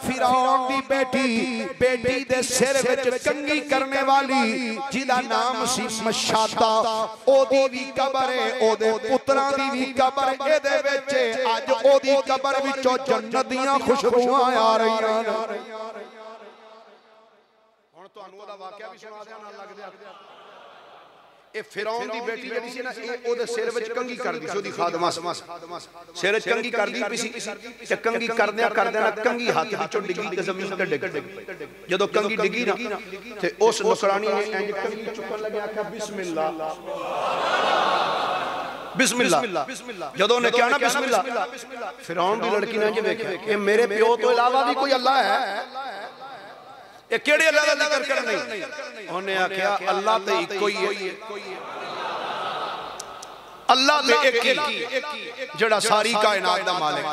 S1: फिरौन दी बेटी दे सिर विच कंघी करने वाली जिहदा नाम सी मशाता ओदी भी कबर है ओदे पुत्रां दी भी कबर एदे विच अज ओदी कबर विचों जन्नत दियां खुशबूआं आ रहीआं ने। हुण तुहानू ओदा वाकया भी सुना दियां नाल लग दिया। ए फिरौन दी बेटी जेहड़ी सी ना ए ओदे सिर विच कंघी करदी सी ओदी खादमा सिर विच कंघी करदी पई सी ते कंघी करदियां कंघी हाथ विचों डिगी ते ज़मीन ते डिग जदों कंघी डिगी ना ते उस नौकरानी ने इंज कंघी चुकन लगे आख्या बिस्मिल्लाह बिस्मिल्लाह। जदों ने कहा ना बिस्मिल्लाह फिरौन दी लड़की ने इंज वेख्या ए मेरे प्यो तो इलावा भी कोई अल्लाह है? ये केड़े अल्लाह दा जिक्र करना नहीं? उन्हें आख्या अल्लाह ते इक्को ही है। अल्लाह ते एक ही जेड़ा सारी कायनात दा मालिक।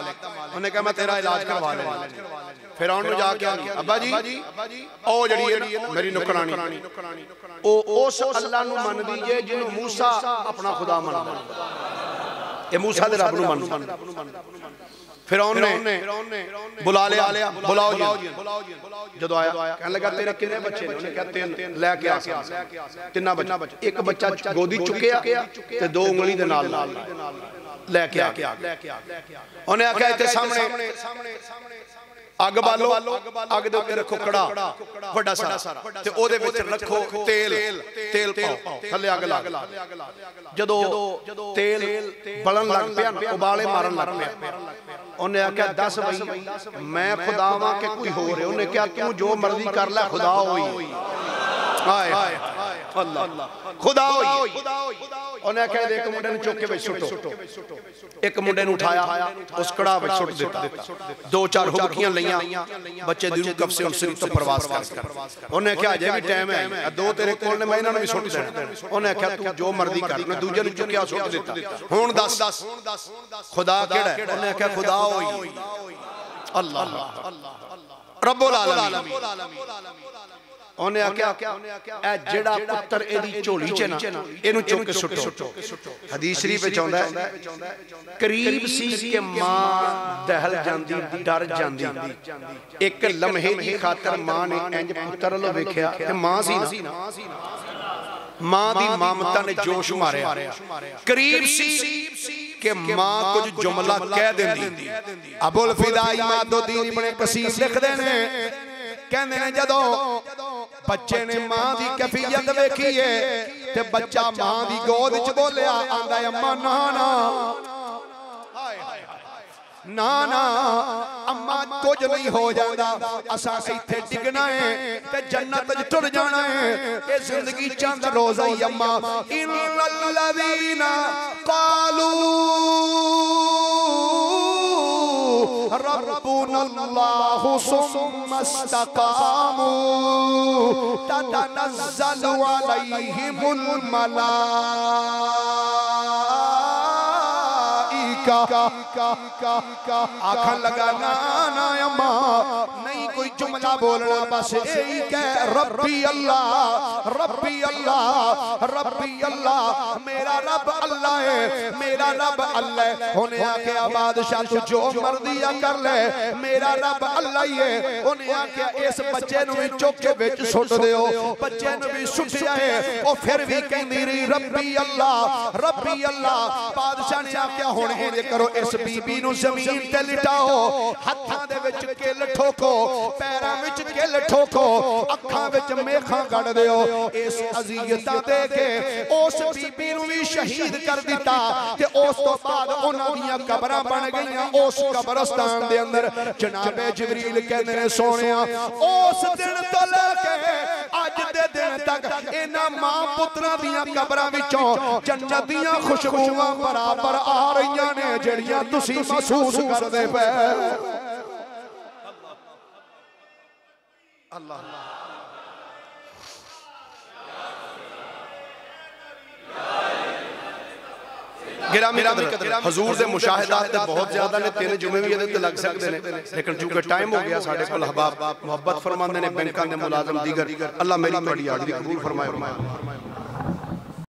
S1: उन्हें कहा मैं तेरा इलाज करवा लेना। फिरौन नु जाके अब्बा जी ओ जड़ी मेरी नौकरानी ओ उस अल्लाह नु मनदी जे जिन्हों मूसा अपना खुदा मनदा। ए मूसा दे रब नु मनदा। फिरौन ने बुला लिया बुलाओ जी। जदों आया कहने लगा तेरे कितने बच्चे ने? उन्हें कहा तीन। लेके आ तिन्ना बच्चे एक बच्चा गोदी चुकिया ते दो उंगली दे नाल लेके आ। उन्हें आख्या इत्थे सामने अग बालो अग दे उत्ते रखो कड़ा बड़ा सारा ते ओदे विच रखो तेल पाओ थल्ले अग ला। जदों तेल बलन लग पिया उबाले मारन लग पिया उन्हें आख्या दस भाई मैं खुदा वां के कोई होर है? उन्हें क्या तू जो मर्जी कर ले खुदा होई। हाय अल्लाह खुदा होई। उन्हें आख्या एक मुंडे नु चुक के विच सुट्टो। एक मुंडे नु उठाया उस कड़ा विच सुट दिता। दो चार हुबकियां लईयां बच्चे दी रूह कब से उनसे तो प्रवास कर। उन्हें आख्या अजे भी टाइम है दो तेरे कोल ने मैं इन्हां नु भी सुट देना। उन्हें आख्या तू जो मर्जी कर। मैं दूजे नु चुकिया सुट दिता। हुण दस खुदा केड़ा है? उन्हें आख्या खुदा होई अल्लाह रब्बुल आलमीन। उन्हें आख्या ए जेड़ा पुत्र एदी झोली च ना इनु चुक के सुट्टो। हदीस शरीफ विच आउंदा है करीब सी के मां दहल जांदी डर जांदी एक लम्हे दी खातर मां ने इंज पुत्र लो वेख्या ते मां सी ना मां दी ममता ने जोश मारिया। करीब सी के मां कुछ जुमला कह देंदी। अबुल फिदा इमादुद्दीन इब्ने कसीर लिखदे ने कहंदे ने जदों बच्चे ने मां दी कैफियत वेखी है ते बच्चा मां दी गोद च बोलिया आंदा अम्मा ना ना ना ना अम्मा कुछ नहीं हो जाता असा इत्थे डिगना है ते जन्नत च टुर जाना है। ये जिंदगी चंद रोज़ा ही अम्मा इन्नल्लज़ीना क़ालू रब्बुनल्लाहु सुम्मा इस्तक़ामू ततनज़्ज़लु अलैहिमुल मलाइका। आखन लगा ना ना अम्मा नहीं
S2: कोई जुमला बोलना बस यही कह रब्बी अल्लाह रब्बी अल्लाह रब्बी अल्लाह, मेरा रब अल्लाह है, मेरा रब अल्लाह है। उन्हें आख्या बादशाह तू जो मर्जी कर ले, मेरा रब अल्लाह ही है। उन्हें आख्या इस बच्चे नूं भी चुक के विच सुट दिओ, बच्चे नूं भी सुटिया है। ओ फिर भी कहंदी रही रब्बी अल्लाह रब्बी अल्लाह। बादशाह ने आख्या हुण इंज करो, इस बीबी नूं जमीन ते लिटाओ, हत्थां दे विच किल ठोको, पैरां विच किल ठोको, अखां विच मेखां कढ दिओ। इस अज़ियतां दे के उस बीबी नूं भी शहीद कर दिता ते उस तो बाद उन्हां दीयां कबरां बन गईयां उस कब्रिस्तान दे अंदर। जनाबे जिबरील कहंदे ने सोहणिया उस दिन तो लेके अज दे दिन तक इन्हां मां पुत्रां दीयां कबरां विचों जन्नत दीयां खुशबूआं बराबर आ रहीआं ने जिहड़ियां तुसीं महसूस करदे पे। अल्लाह
S1: हजूर दे मुशाहिदात बहुत ज्यादा ने, 3 जुमे भी इहदे ते लग सकते हैं, लेकिन चूंकि टाइम हो गया साडे कोल अहबाब मुहब्बत फरमांदे ने बैंकां दे मुलाजम दीगर। अल्लाह मेरी तुहाडी हाज़री कबूल फरमाए।